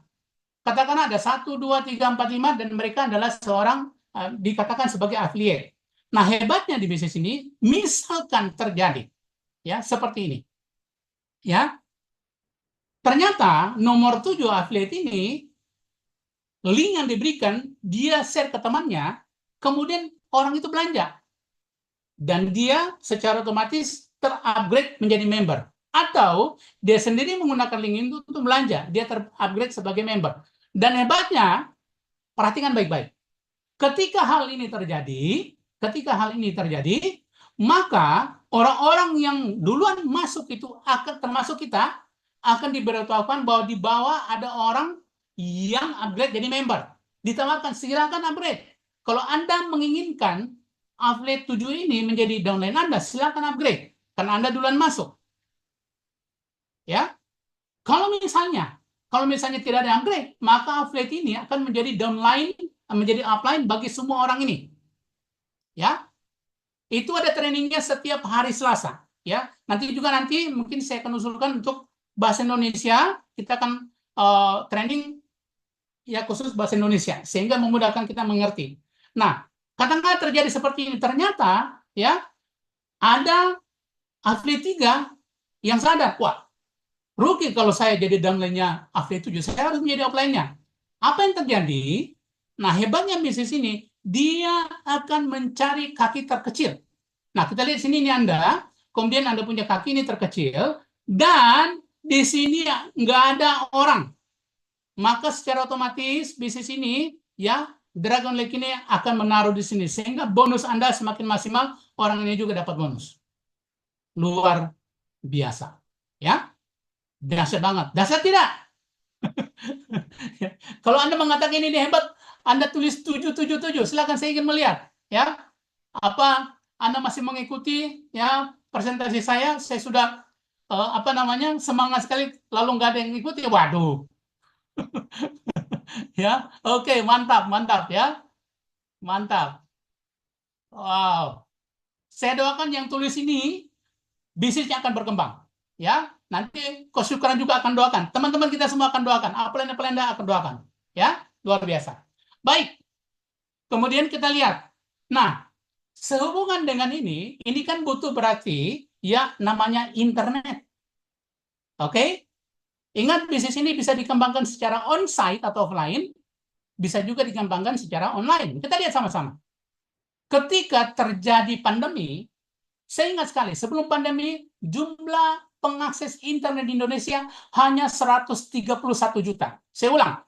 Katakanlah ada 1, 2, 3, 4, 5 dan mereka adalah seorang dikatakan sebagai affiliate. Nah, hebatnya di bisnis ini, misalkan terjadi ya seperti ini. Ya. Ternyata nomor 7 affiliate ini link yang diberikan dia share ke temannya, kemudian orang itu belanja. Dan dia secara otomatis terupgrade menjadi member. Atau dia sendiri menggunakan link itu untuk belanja, dia terupgrade sebagai member. Dan hebatnya, perhatikan baik-baik. Ketika hal ini terjadi, maka orang-orang yang duluan masuk itu akan termasuk kita akan diberitahukan bahwa di bawah ada orang yang upgrade jadi member. Ditawarkan silakan upgrade. Kalau Anda menginginkan affiliate 7 ini menjadi downline Anda, silakan upgrade karena Anda duluan masuk. Ya. Kalau misalnya tidak ada upgrade, maka affiliate ini akan menjadi downline, menjadi upline bagi semua orang ini. Ya. Itu ada trainingnya setiap hari Selasa. Ya. Nanti mungkin saya akan usulkan untuk bahasa Indonesia, kita akan training ya khusus bahasa Indonesia sehingga memudahkan kita mengerti. Nah, katakanlah terjadi seperti ini, ternyata ya ada affiliate 3 yang sadar, wah, rugi kalau saya jadi downline-nya affiliate 7, saya harus menjadi offline-nya. Apa yang terjadi? Nah, hebatnya bisnis ini, dia akan mencari kaki terkecil. Nah, kita lihat sini ini Anda, kemudian Anda punya kaki ini terkecil, dan di sini nggak ada orang. Maka secara otomatis bisnis ini, ya, Dragon Lake ini akan menaruh di sini, sehingga bonus Anda semakin maksimal, orang ini juga dapat bonus. Luar biasa. Ya. Dahsyat banget. Dahsyat tidak? Kalau Anda mengatakan ini hebat, Anda tulis 777. Silakan, saya ingin melihat. Ya. Apa Anda masih mengikuti ya presentasi saya sudah semangat sekali, lalu nggak ada yang ikuti, waduh. Ya, oke, mantap, mantap ya, mantap. Wow, saya doakan yang tulis ini bisnisnya akan berkembang. Ya, nanti Coach Syukran juga akan doakan. Teman-teman kita semua akan doakan. Apelenda akan doakan. Ya, luar biasa. Baik. Kemudian kita lihat. Nah, sehubungan dengan ini kan butuh berarti ya namanya internet. Oke? Ingat, bisnis ini bisa dikembangkan secara on-site atau offline, bisa juga dikembangkan secara online. Kita lihat sama-sama. Ketika terjadi pandemi, saya ingat sekali, sebelum pandemi, jumlah pengakses internet di Indonesia hanya 131 juta. Saya ulang,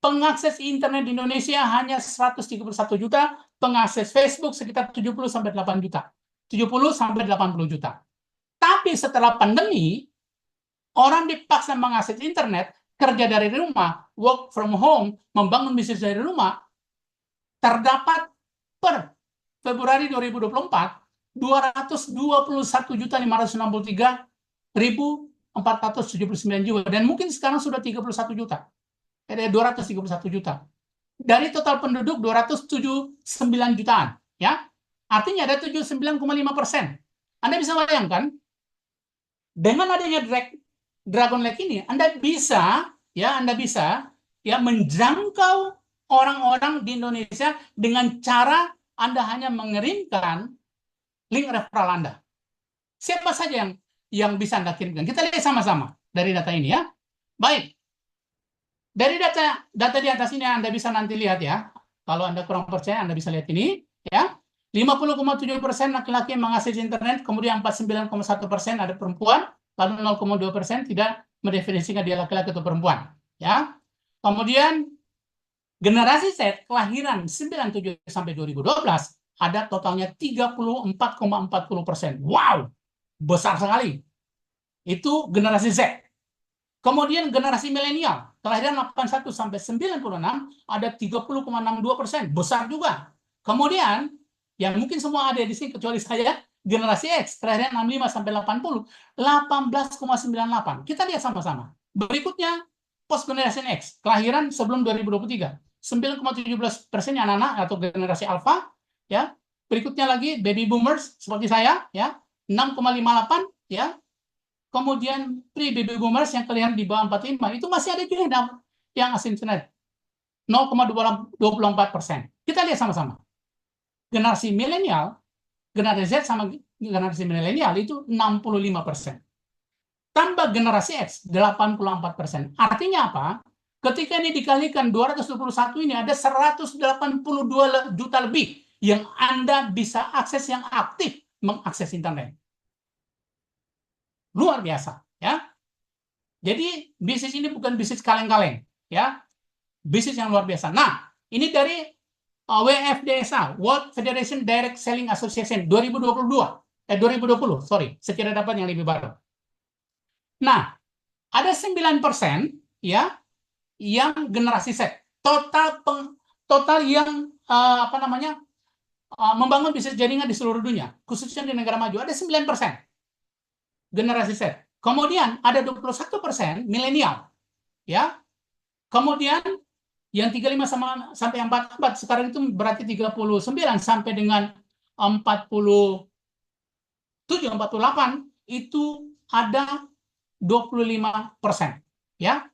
pengakses internet di Indonesia hanya 131 juta, pengakses Facebook sekitar 70-8 juta. 70-80 juta. Tapi setelah pandemi, orang dipaksa mengakses internet, kerja dari rumah, work from home, membangun bisnis dari rumah, terdapat per Februari 2024, 221.563.479 jiwa. Dan mungkin sekarang sudah 31 juta. 231 juta. Dari total penduduk 279 jutaan. Ya, artinya ada 79,5%. Anda bisa bayangkan, dengan adanya Dragon Lake ini, Anda bisa menjangkau orang-orang di Indonesia dengan cara Anda hanya mengirimkan link referral Anda. Siapa saja yang bisa Anda kirimkan? Kita lihat sama-sama dari data ini ya. Baik. Dari data di atas ini Anda bisa nanti lihat ya. Kalau Anda kurang percaya, Anda bisa lihat ini ya. 50,7% laki-laki yang mengakses internet, kemudian 49,1% ada perempuan, lalu 0,2% tidak mendefinisikan dia laki-laki atau perempuan. Ya. Kemudian generasi Z kelahiran 97 sampai 2012 ada totalnya 34,40%. Wow, besar sekali. Itu generasi Z. Kemudian generasi milenial kelahiran 81 sampai 96 ada 30,62%, besar juga. Kemudian yang mungkin semua ada di sini kecuali saya, generasi X kelahiran 65 sampai 80, 18,98. Kita lihat sama-sama. Berikutnya post generation X kelahiran sebelum 2023, 9,17% anak-anak atau generasi alpha ya. Berikutnya lagi baby boomers seperti saya ya, 6,58 ya. Kemudian pre-baby boomers yang kalian di bawah 45 itu masih ada juga yang akses internet 0,24%. Kita lihat sama-sama. Generasi milenial, generasi Z sama generasi milenial itu 65%. Tambah generasi X 84%. Artinya apa? Ketika ini dikalikan 221 ini ada 182 juta lebih yang Anda bisa akses, yang aktif mengakses internet. Luar biasa ya. Jadi bisnis ini bukan bisnis kaleng-kaleng ya. Bisnis yang luar biasa. Nah, ini dari WFDSA, World Federation Direct Selling Association 2020, secara dapat yang lebih baru. Nah, ada 9% ya yang generasi Z. Total yang membangun bisnis jaringan di seluruh dunia, khususnya di negara maju, ada 9%. Generasi Z. Kemudian ada 21% milenial. Ya. Kemudian yang 35 sampai 44 sekarang itu berarti 39 sampai dengan 47 48 itu ada 25%. Ya.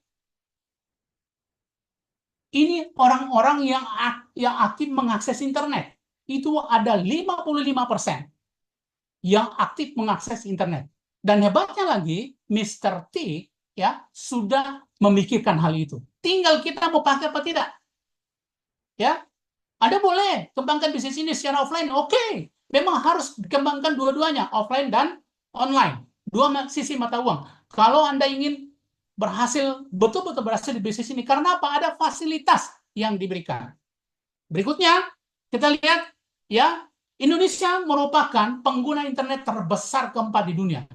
Ini orang-orang yang aktif mengakses internet. Itu ada 55% yang aktif mengakses internet. Dan hebatnya lagi, Mr. T ya sudah memikirkan hal itu. Tinggal kita mau pakai apa tidak. Ya, Anda boleh kembangkan bisnis ini secara offline. Oke, memang harus dikembangkan dua-duanya, offline dan online. Dua sisi mata uang. Kalau Anda ingin betul-betul berhasil di bisnis ini, karena apa? Ada fasilitas yang diberikan. Berikutnya, kita lihat ya, Indonesia merupakan pengguna internet terbesar keempat di dunia.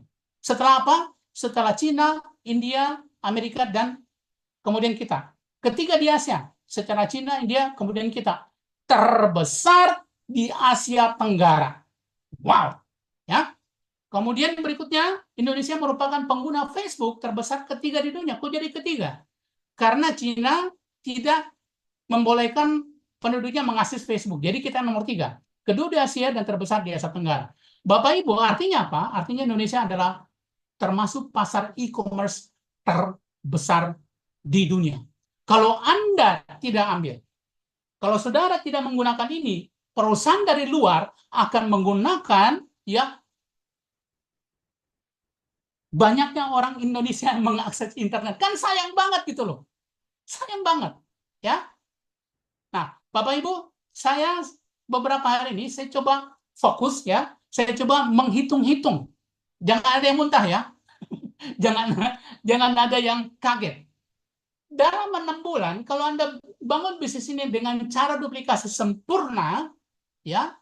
Setelah apa? Setelah Cina, India, Amerika, dan kemudian kita. Ketiga di Asia, setelah Cina, India, kemudian kita. Terbesar di Asia Tenggara. Wow, ya. Kemudian berikutnya, Indonesia merupakan pengguna Facebook terbesar ketiga di dunia. Kok jadi ketiga? Karena Cina tidak membolehkan penduduknya mengakses Facebook. Jadi kita nomor 3. Kedua di Asia dan terbesar di Asia Tenggara. Bapak Ibu, artinya apa? Artinya Indonesia adalah termasuk pasar e-commerce terbesar di dunia. Kalau Anda tidak ambil, kalau saudara tidak menggunakan ini, perusahaan dari luar akan menggunakan ya banyaknya orang Indonesia yang mengakses internet. Kan sayang banget gitu loh. Sayang banget. Ya. Nah, Bapak Ibu, saya beberapa hari ini saya coba fokus ya. Saya coba menghitung-hitung. Jangan ada yang muntah ya. jangan ada yang kaget. Dalam 6 bulan, kalau Anda bangun bisnis ini dengan cara duplikasi sempurna, ya,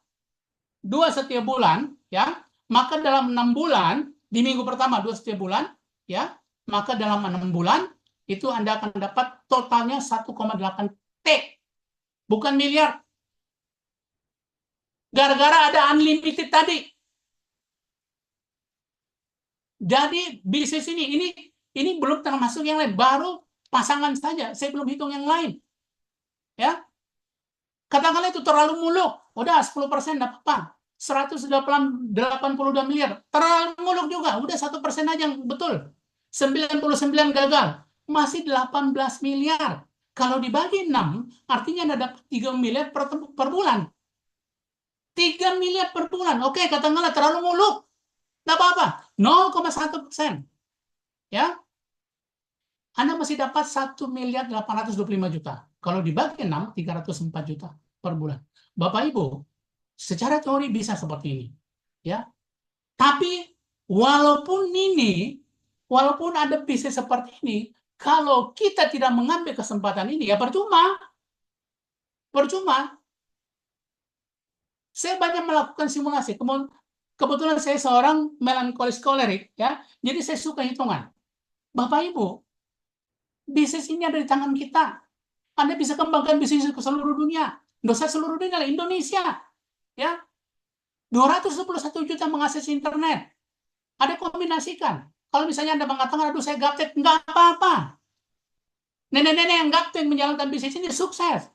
2 setiap bulan, ya, maka dalam 6 bulan, di minggu pertama 2 setiap bulan, ya, maka dalam 6 bulan, itu Anda akan dapat totalnya 1,8 T. Bukan miliar. Gara-gara ada unlimited tadi. Jadi bisnis ini belum termasuk yang lain, baru pasangan saja. Saya belum hitung yang lain. Ya. Katakanlah itu terlalu muluk. Udah 10% dapat apa? 182 miliar. Terlalu muluk juga. Udah 1% aja yang betul. 99 gagal. Masih 18 miliar. Kalau dibagi 6, artinya Anda dapat 3 miliar per bulan. 3 miliar per bulan. Oke, katakanlah terlalu muluk. Nggak apa-apa. 0,1%. Ya. Anda masih dapat 1 miliar 825 juta. Kalau dibagi 6, 304 juta per bulan. Bapak Ibu, secara teori bisa seperti ini. Ya. Tapi walaupun ada bisnis seperti ini, kalau kita tidak mengambil kesempatan ini, ya percuma. Percuma. Saya banyak melakukan simulasi. Kebetulan saya seorang melankolis kolerik, ya. Jadi saya suka hitungan. Bapak Ibu, bisnis ini ada di tangan kita. Anda bisa kembangkan bisnis ke seluruh dunia. Dosa seluruh dunia, Indonesia. Ya. 221 juta mengakses internet. Ada kombinasikan. Kalau misalnya Anda mengatakan, aduh saya gaptek, nggak apa-apa. Nenek-nenek yang gaptek menjalankan bisnis ini sukses.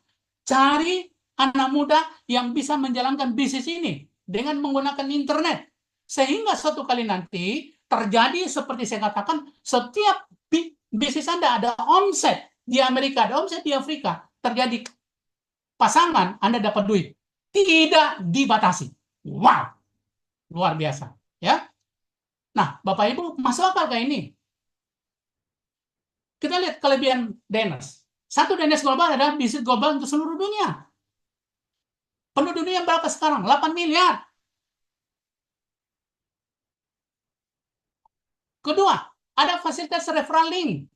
Cari anak muda yang bisa menjalankan bisnis ini dengan menggunakan internet. Sehingga suatu kali nanti terjadi seperti saya katakan, setiap bisnis Anda ada omset di Amerika, ada omset di Afrika, terjadi pasangan, Anda dapat duit. Tidak dibatasi. Wow, luar biasa. Ya. Nah, Bapak Ibu, masuk akal kayak ini. Kita lihat kelebihan DNS. Satu DNS global adalah bisnis global untuk seluruh dunia. Penduduk dunia berapa sekarang? 8 miliar. Kedua, ada fasilitas referral link.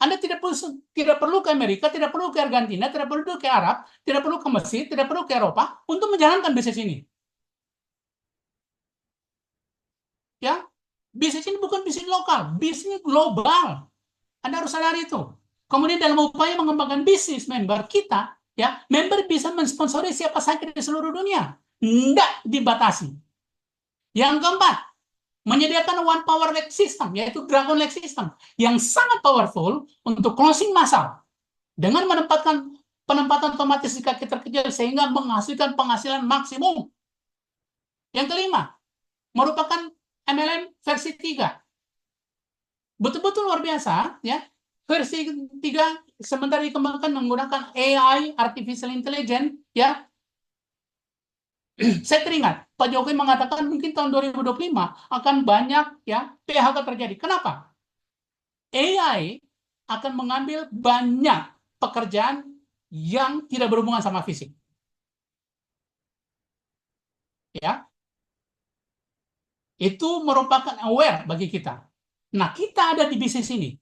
Anda tidak perlu ke Amerika, tidak perlu ke Argentina, tidak perlu ke Arab, tidak perlu ke Mesir, tidak perlu ke Eropa untuk menjalankan bisnis ini. Ya, bisnis ini bukan bisnis lokal, bisnis global. Anda harus sadari itu. Kemudian dalam upaya mengembangkan bisnis member kita, ya, member bisa mensponsori siapa saja di seluruh dunia. Tidak dibatasi. Yang keempat, menyediakan one power leg system, yaitu Dragon Leg System, yang sangat powerful untuk closing massal dengan penempatan otomatis di kaki terkecil sehingga menghasilkan penghasilan maksimum. Yang kelima, merupakan MLM versi 3. Betul-betul luar biasa, ya. Versi 3 sementara dikembangkan menggunakan AI, artificial intelligence, ya. Saya teringat Pak Jokowi mengatakan mungkin tahun 2025 akan banyak ya PHK terjadi. Kenapa? AI akan mengambil banyak pekerjaan yang tidak berhubungan sama fisik. Ya. Itu merupakan aware bagi kita. Nah, kita ada di bisnis ini.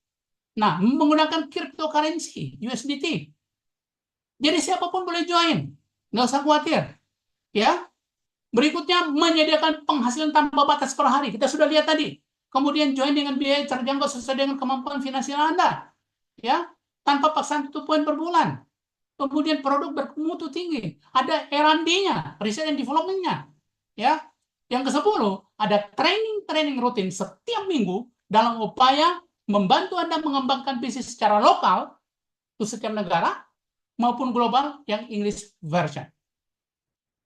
Nah, menggunakan cryptocurrency, USDT. Jadi siapapun boleh join. Nggak usah khawatir. Ya. Berikutnya, menyediakan penghasilan tanpa batas per hari. Kita sudah lihat tadi. Kemudian join dengan biaya terjangkau sesuai dengan kemampuan finansial Anda. Ya. Tanpa paksaan 1 poin per bulan. kemudian produk bermutu tinggi, ada R&D-nya, research and development-nya, ya. Yang ke-10, ada training rutin setiap minggu dalam upaya membantu Anda mengembangkan bisnis secara lokal untuk setiap negara maupun global yang English version.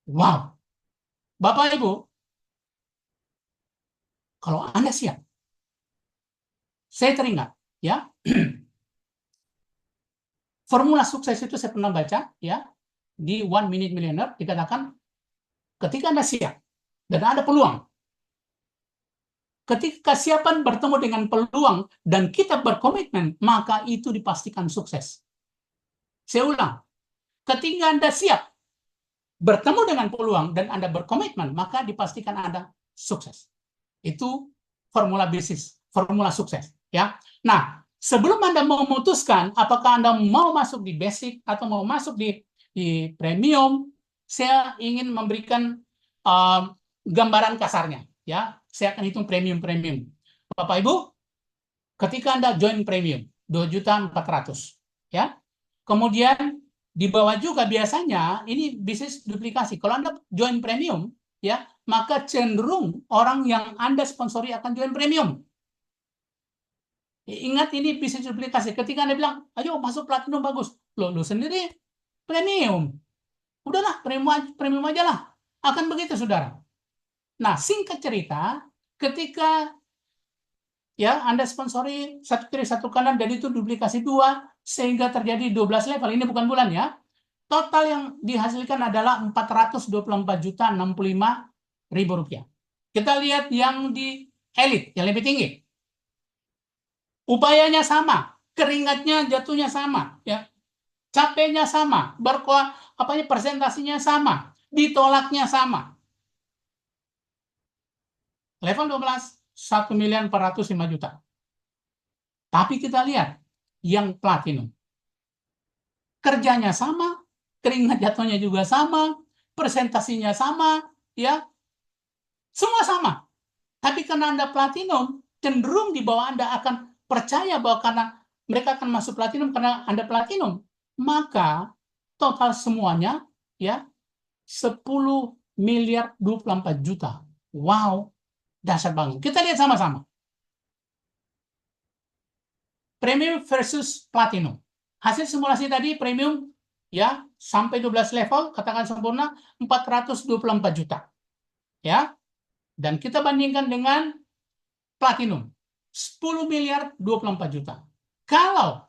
Wow. Bapak Ibu, kalau Anda siap, saya teringat, ya, formula sukses itu saya pernah baca, ya, di One Minute Millionaire dikatakan ketika Anda siap dan ada peluang, ketika kesiapan bertemu dengan peluang dan kita berkomitmen, maka itu dipastikan sukses. Saya ulang, ketika Anda siap bertemu dengan peluang dan Anda berkomitmen, maka dipastikan Anda sukses. Itu formula bisnis, formula sukses, ya. Nah, sebelum Anda memutuskan apakah Anda mau masuk di basic atau mau masuk di premium, saya ingin memberikan gambaran kasarnya, ya. Saya akan hitung premium. Bapak Ibu, ketika Anda join premium 2.400.000, ya. Kemudian di bawah juga biasanya ini bisnis duplikasi. Kalau Anda join premium, ya, maka cenderung orang yang Anda sponsori akan join premium. Ingat, ini bisnis duplikasi. Ketika Anda bilang, ayo masuk platinum bagus. Lu sendiri premium. Udahlah, premium aja lah. Akan begitu, saudara. Nah, singkat cerita, ketika ya Anda sponsori satu kiri satu kanan dan itu duplikasi 2 sehingga terjadi 12 level. Ini bukan bulan, ya. Total yang dihasilkan adalah 424.065.000 rupiah. Kita lihat yang di elit, yang lebih tinggi. Upayanya sama, keringatnya jatuhnya sama, ya. Capeknya sama, presentasinya sama, ditolaknya sama. Level 12, 1.405.000.000. Tapi kita lihat yang platinum. Kerjanya sama, keringat jatuhnya juga sama, presentasinya sama, ya. Semua sama. Tapi karena Anda platinum, cenderung di bawah Anda akan percaya bahwa karena mereka akan masuk platinum karena Anda platinum, maka total semuanya, ya, 10.024.000.000. Wow, dahsyat banget. Kita lihat sama-sama. Premium versus platinum. Hasil simulasi tadi premium, ya, sampai 12 level, katakan sempurna 424 juta. Ya. Dan kita bandingkan dengan platinum 10.024.000.000. Kalau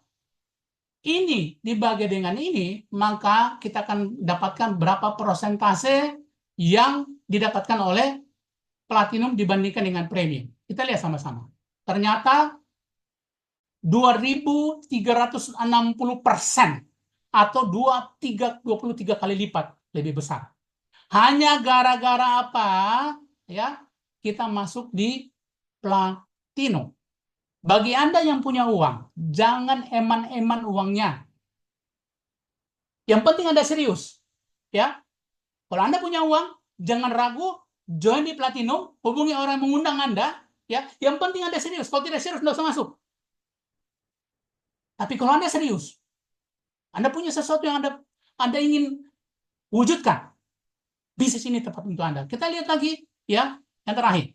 ini dibagi dengan ini, maka kita akan dapatkan berapa persentase yang didapatkan oleh platinum dibandingkan dengan premium. Kita lihat sama-sama. Ternyata 2.360% atau 23 kali lipat lebih besar. Hanya gara-gara apa? Ya, kita masuk di platinum. Bagi Anda yang punya uang, jangan eman-eman uangnya. Yang penting Anda serius. Ya. Kalau Anda punya uang, jangan ragu, join di platinum, hubungi orang yang mengundang Anda. Ya. Yang penting Anda serius. Kalau tidak serius, tidak usah masuk. Tapi kalau Anda serius, Anda punya sesuatu yang Anda ingin wujudkan, bisnis ini tepat untuk Anda. Kita lihat lagi, ya, yang terakhir.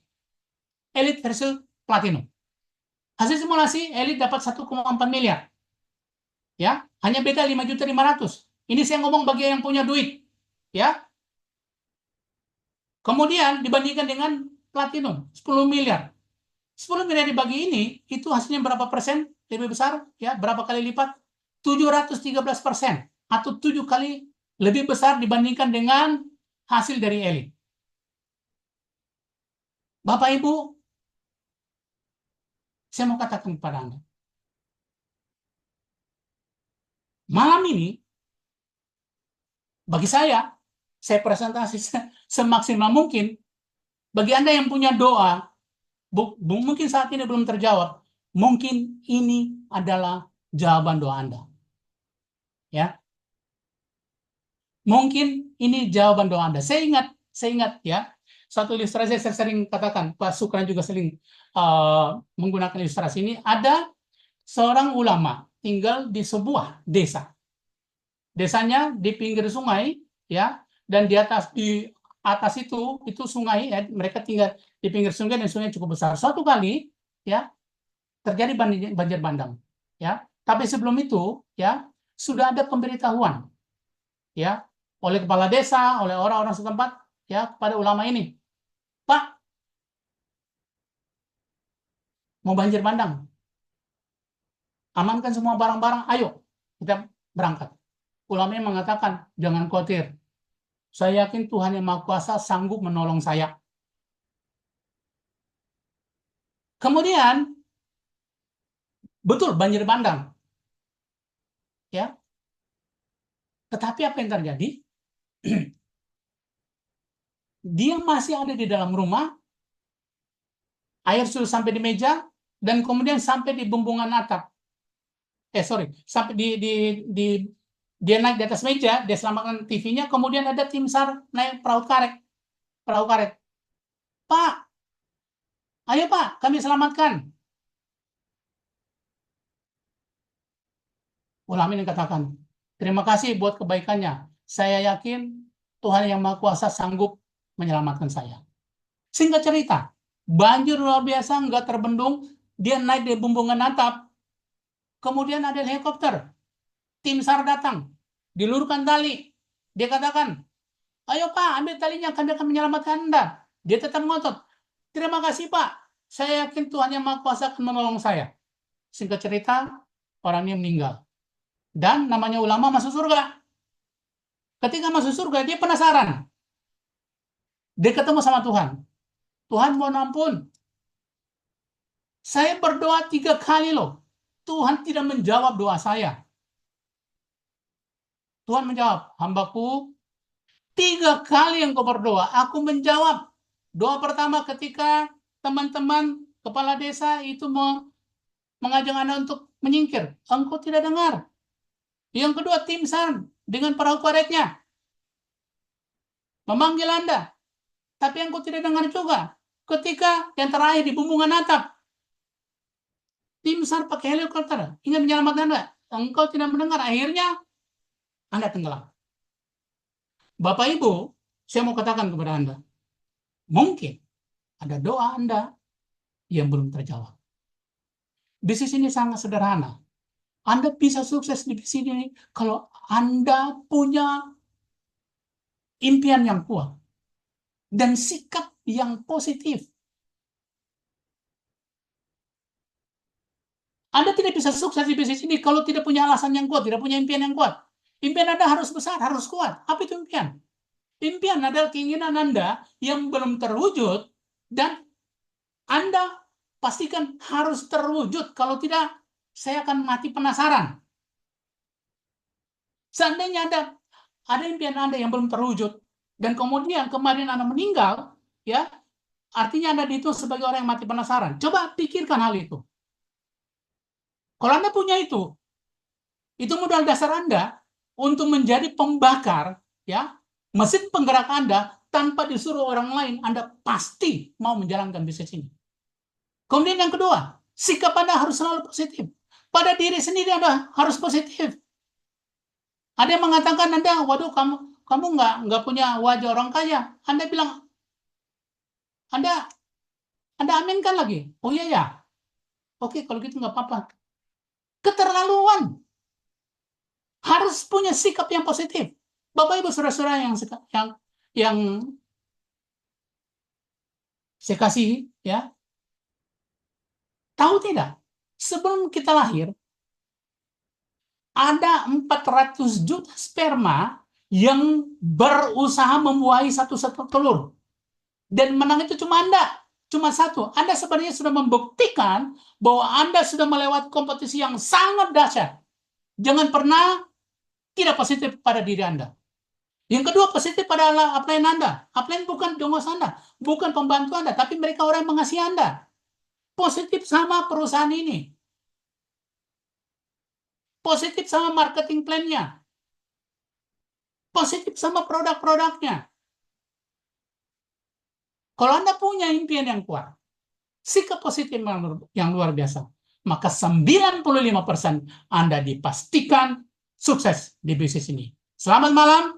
Elite versus platinum. Hasil simulasi, Elite dapat 1,4 miliar. Ya, hanya beda 5.500.000. Ini saya ngomong bagi yang punya duit. Ya. Kemudian dibandingkan dengan platinum, 10 miliar. 10 miliar dibagi ini, itu hasilnya berapa persen lebih besar? Ya, berapa kali lipat? 713% atau 7 kali lebih besar dibandingkan dengan hasil dari Elite. Bapak Ibu, saya mau katakan kepada Anda. Malam ini, bagi saya presentasi semaksimal mungkin. Bagi Anda yang punya doa, mungkin saat ini belum terjawab, mungkin ini adalah jawaban doa Anda. Ya. Mungkin ini jawaban doa Anda. Saya ingat ya, satu ilustrasi saya sering katakan, Pak Sukran juga sering menggunakan ilustrasi ini. Ada seorang ulama tinggal di sebuah desa. desanya di pinggir sungai, ya, dan di atas itu sungai, ya, mereka tinggal di pinggir sungai dan sungai cukup besar. Suatu kali, ya, terjadi banjir bandang, ya. Tapi sebelum itu, ya, sudah ada pemberitahuan, ya, oleh kepala desa, oleh orang-orang setempat, ya, kepada ulama ini, Pak, mau banjir bandang, amankan semua barang-barang, ayo kita berangkat. Ulama mengatakan, jangan khawatir, saya yakin Tuhan Yang Maha Kuasa sanggup menolong saya. Kemudian, betul banjir bandang, ya. Tetapi apa yang terjadi? Dia masih ada di dalam rumah, air sudah sampai di meja, dan kemudian sampai di bumbungan atap. Sampai dia naik di atas meja, dia selamatkan TV-nya, kemudian ada tim SAR naik perahu karet. Pak, ayo Pak, kami selamatkan. Ulama ini katakan, terima kasih buat kebaikannya. Saya yakin Tuhan Yang Maha Kuasa sanggup menyelamatkan saya. Singkat cerita, banjir luar biasa, nggak terbendung, dia naik di bumbungan atap, kemudian ada helikopter, tim SAR datang, diluruskan tali, dia katakan, ayo Pak, ambil talinya, kami akan menyelamatkan Anda. Dia tetap ngotot, terima kasih Pak, saya yakin Tuhan Yang Maha Kuasa akan menolong saya. Singkat cerita, orangnya meninggal. Dan namanya ulama masuk surga. Ketika masuk surga, dia penasaran. Dia ketemu sama Tuhan. Tuhan, mohon ampun, saya berdoa 3 kali loh. Tuhan tidak menjawab doa saya. Tuhan menjawab, hambaku, 3 kali yang kau berdoa, aku menjawab. Doa pertama ketika teman-teman kepala desa itu mengajak Anda untuk menyingkir. Engkau tidak dengar. Yang kedua, tim SAR dengan perahu karetnya memanggil Anda. Tapi engkau tidak dengar juga. Ketika yang terakhir di bumbungan atap, tim SAR pakai helikopter ingin menyelamatkan Anda. Engkau tidak mendengar. Akhirnya Anda tenggelam. Bapak Ibu, saya mau katakan kepada Anda, mungkin ada doa Anda yang belum terjawab. Bisnis ini sangat sederhana. Anda bisa sukses di bisnis ini kalau Anda punya impian yang kuat dan sikap yang positif. Anda tidak bisa sukses di bisnis ini kalau tidak punya alasan yang kuat, tidak punya impian yang kuat. Impian Anda harus besar, harus kuat. Apa itu impian? Impian adalah keinginan Anda yang belum terwujud dan Anda pastikan harus terwujud. Kalau tidak, saya akan mati penasaran. Seandainya ada impian Anda yang belum terwujud dan kemudian kemarin Anda meninggal, ya, artinya Anda itu sebagai orang yang mati penasaran. Coba pikirkan hal itu. Kalau Anda punya itu modal dasar Anda untuk menjadi pembakar, ya, mesin penggerak Anda tanpa disuruh orang lain, Anda pasti mau menjalankan bisnis ini. Kemudian yang kedua, sikap Anda harus selalu positif. Pada diri sendiri Anda harus positif. Ada yang mengatakan Anda, waduh, kamu nggak punya wajah orang kaya. Anda bilang, Anda aminkan lagi. Oh iya ya. Oke, kalau gitu nggak apa-apa. Keterlaluan. Harus punya sikap yang positif. Bapak Ibu saudara-saudara yang saya kasih, ya, tahu tidak? Sebelum kita lahir, ada 400 juta sperma yang berusaha membuahi satu telur. Dan menang itu cuma Anda. Cuma satu. Anda sebenarnya sudah membuktikan bahwa Anda sudah melewati kompetisi yang sangat dahsyat. Jangan pernah tidak positif pada diri Anda. Yang kedua, positif pada upline Anda. Upline bukan dongos Anda, bukan pembantu Anda, tapi mereka orang yang mengasihi Anda. Positif sama perusahaan ini. Positif sama marketing plan-nya. Positif sama produk-produknya. Kalau Anda punya impian yang kuat, sikap positif yang luar biasa, maka 95% Anda dipastikan sukses di bisnis ini. Selamat malam.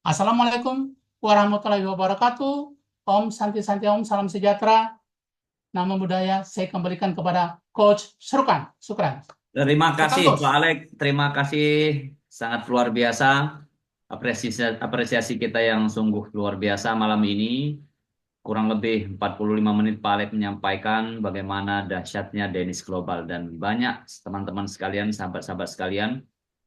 Assalamualaikum warahmatullahi wabarakatuh. Om Santi Santi Om, salam sejahtera. Nama budaya saya kembalikan kepada Coach Syukran. Terima Silakan, kasih Coach. Pak Alek, terima kasih, sangat luar biasa. Apresiasi kita yang sungguh luar biasa malam ini. Kurang lebih 45 menit Pak Alek menyampaikan bagaimana dahsyatnya Danish Global, dan banyak teman-teman sekalian, sahabat-sahabat sekalian,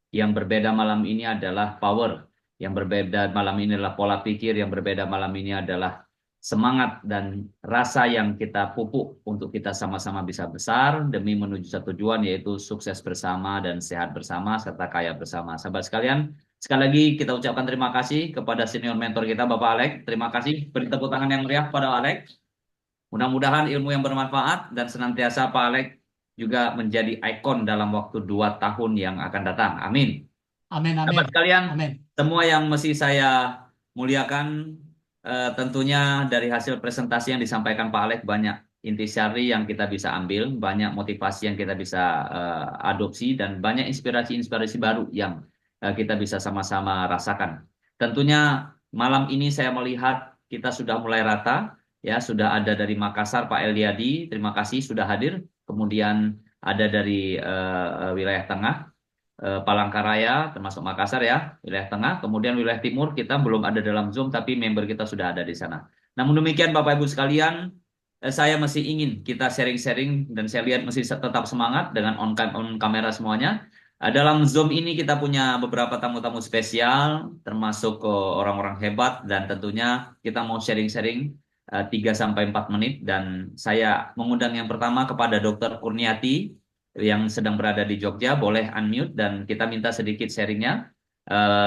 yang berbeda malam ini adalah power, yang berbeda malam ini adalah pola pikir, yang berbeda malam ini adalah semangat dan rasa yang kita pupuk untuk kita sama-sama bisa besar demi menuju satu tujuan, yaitu sukses bersama dan sehat bersama serta kaya bersama. Sahabat sekalian, sekali lagi kita ucapkan terima kasih kepada senior mentor kita Bapak Alek. Terima kasih, beri tepuk tangan yang meriah pada Alek. Mudah-mudahan ilmu yang bermanfaat dan senantiasa Pak Alek juga menjadi ikon dalam waktu 2 tahun yang akan datang. Amin. Amin, amin. Sahabat sekalian, Amin. semua yang mesti saya muliakan, tentunya dari hasil presentasi yang disampaikan Pak Alek banyak intisari yang kita bisa ambil, banyak motivasi yang kita bisa adopsi, dan banyak inspirasi-inspirasi baru yang kita bisa sama-sama rasakan. Tentunya malam ini saya melihat kita sudah mulai rata, ya, sudah ada dari Makassar Pak Eliadi, terima kasih sudah hadir. Kemudian ada dari wilayah tengah, Palangkaraya termasuk Makassar ya, wilayah tengah. Kemudian wilayah timur kita belum ada dalam Zoom, tapi member kita sudah ada di sana. Namun demikian Bapak Ibu sekalian, saya masih ingin kita sharing-sharing, dan saya lihat masih tetap semangat dengan on kamera semuanya. Dalam Zoom ini kita punya beberapa tamu-tamu spesial, termasuk orang-orang hebat, dan tentunya kita mau sharing-sharing 3-4 menit, dan saya mengundang yang pertama kepada Dr. Kurniati yang sedang berada di Jogja, boleh unmute dan kita minta sedikit sharingnya.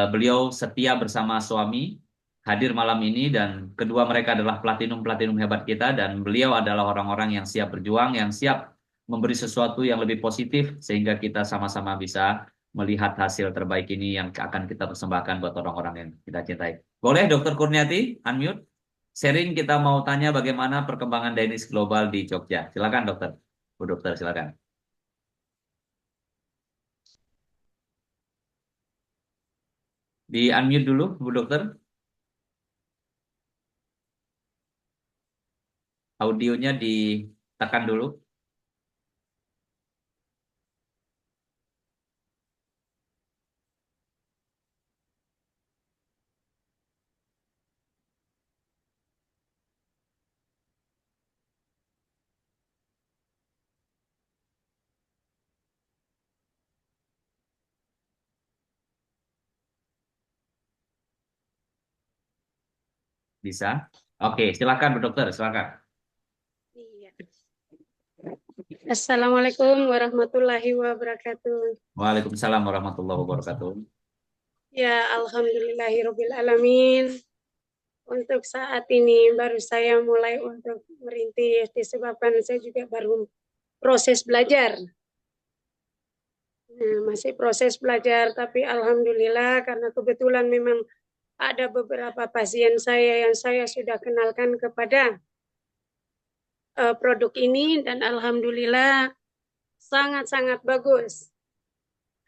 Beliau setia bersama suami hadir malam ini, dan kedua mereka adalah platinum hebat kita, dan beliau adalah orang-orang yang siap berjuang, yang siap memberi sesuatu yang lebih positif sehingga kita sama-sama bisa melihat hasil terbaik ini yang akan kita persembahkan buat orang-orang yang kita cintai. Boleh Dr. Kurniati unmute? Sharing, kita mau tanya bagaimana perkembangan Danish Global di Jogja. Silakan dokter. Bu dokter silakan. Di unmute dulu Bu dokter. Audionya ditekan dulu. Bisa? Oke, silakan Bu dokter, silakan. Iya. Assalamualaikum warahmatullahi wabarakatuh. Waalaikumsalam warahmatullahi wabarakatuh. Ya, alhamdulillahirabbil alamin. Untuk saat ini baru saya mulai untuk merintis, disebabkan saya juga baru proses belajar. Nah, masih proses belajar, tapi alhamdulillah karena kebetulan memang ada beberapa pasien saya yang saya sudah kenalkan kepada produk ini, dan alhamdulillah sangat-sangat bagus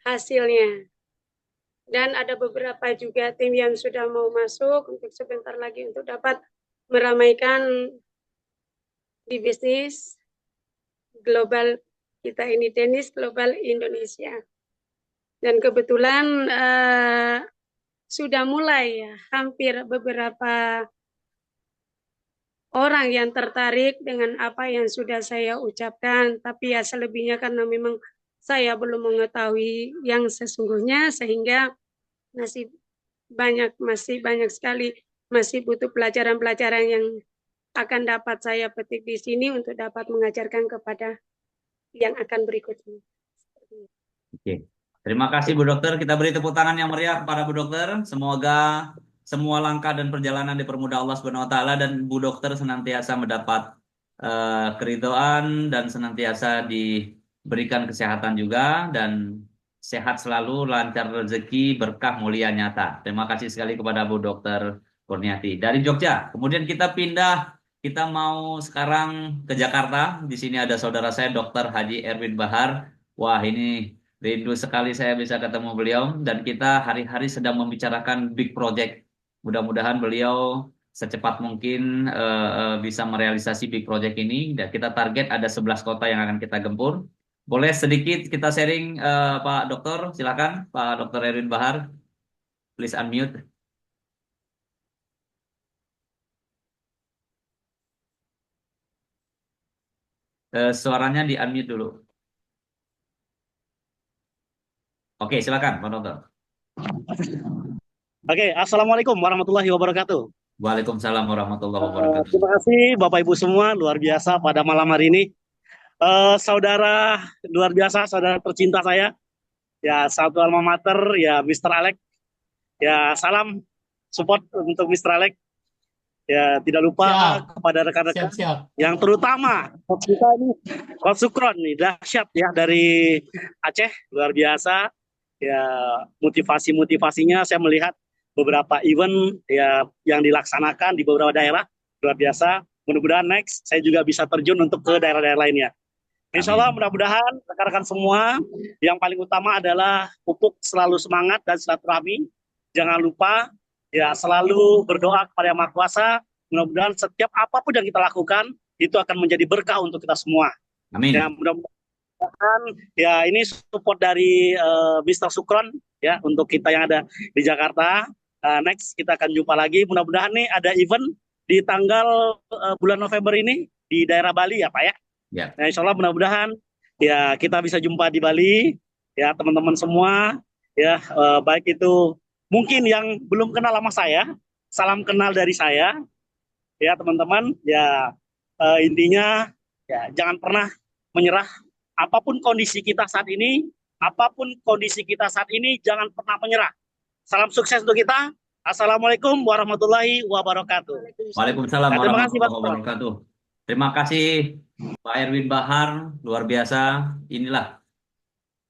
hasilnya. Dan ada beberapa juga tim yang sudah mau masuk untuk sebentar lagi untuk dapat meramaikan di bisnis global kita ini, Danish Global Indonesia. Dan kebetulan sudah mulai ya, hampir beberapa orang yang tertarik dengan apa yang sudah saya ucapkan, tapi ya selebihnya karena memang saya belum mengetahui yang sesungguhnya, sehingga masih banyak sekali, masih butuh pelajaran-pelajaran yang akan dapat saya petik di sini untuk dapat mengajarkan kepada yang akan berikutnya. Oke. Terima kasih Bu dokter. Kita beri tepuk tangan yang meriah kepada Bu dokter. Semoga semua langkah dan perjalanan dipermudah Allah Subhanahu wa taala, dan Bu dokter senantiasa mendapat keridhaan dan senantiasa diberikan kesehatan juga, dan sehat selalu, lancar rezeki, berkah, mulia nyata. Terima kasih sekali kepada Bu Dokter Kurniati dari Jogja. Kemudian kita pindah, kita mau sekarang ke Jakarta. Di sini ada saudara saya Dr. Haji Erwin Bahar. Wah, ini Rindu sekali saya bisa ketemu beliau dan kita hari-hari sedang membicarakan big project. Mudah-mudahan beliau secepat mungkin bisa merealisasi big project ini dan kita target ada 11 kota yang akan kita gempur. Boleh sedikit kita sharing Pak Dokter, silakan Pak Dokter Erwin Bahar, please unmute. Suaranya di unmute dulu. Oke, silakan Pak Dokter. Oke, Assalamualaikum warahmatullahi wabarakatuh. Waalaikumsalam warahmatullahi wabarakatuh. Terima kasih Bapak Ibu semua, luar biasa pada malam hari ini. Saudara luar biasa, saudara tercinta saya, ya satu alma mater, ya Mr. Alex. Ya salam support untuk Mr. Alex. Ya tidak lupa Siap. kepada rekan-rekan Siap. yang terutama coach kita ini, Coach Sukron nih dahsyat ya dari Aceh, luar biasa. Ya motivasinya saya melihat beberapa event ya yang dilaksanakan di beberapa daerah luar biasa. Mudah-mudahan next saya juga bisa terjun untuk ke daerah-daerah lainnya. Insya Allah mudah-mudahan rekan-rekan semua yang paling utama adalah pupuk selalu semangat dan silaturahmi. Jangan lupa ya selalu berdoa kepada Yang Maha Kuasa. Mudah-mudahan setiap apapun yang kita lakukan itu akan menjadi berkah untuk kita semua. Amin. Ya mudah-mudahan ya ini support dari Mr. Sukron ya untuk kita yang ada di Jakarta. Next kita akan jumpa lagi. Mudah-mudahan nih ada event di tanggal bulan November ini di daerah Bali ya Pak ya. Ya. Nah, insya Allah mudah-mudahan ya kita bisa jumpa di Bali ya teman-teman semua ya baik itu mungkin yang belum kenal sama saya, salam kenal dari saya ya teman-teman ya intinya ya jangan pernah menyerah apapun kondisi kita saat ini, jangan pernah menyerah. Salam sukses untuk kita. Assalamualaikum warahmatullahi wabarakatuh. Waalaikumsalam Terima kasih, Pak. warahmatullahi wabarakatuh. Terima kasih Pak Erwin Bahar, luar biasa. Inilah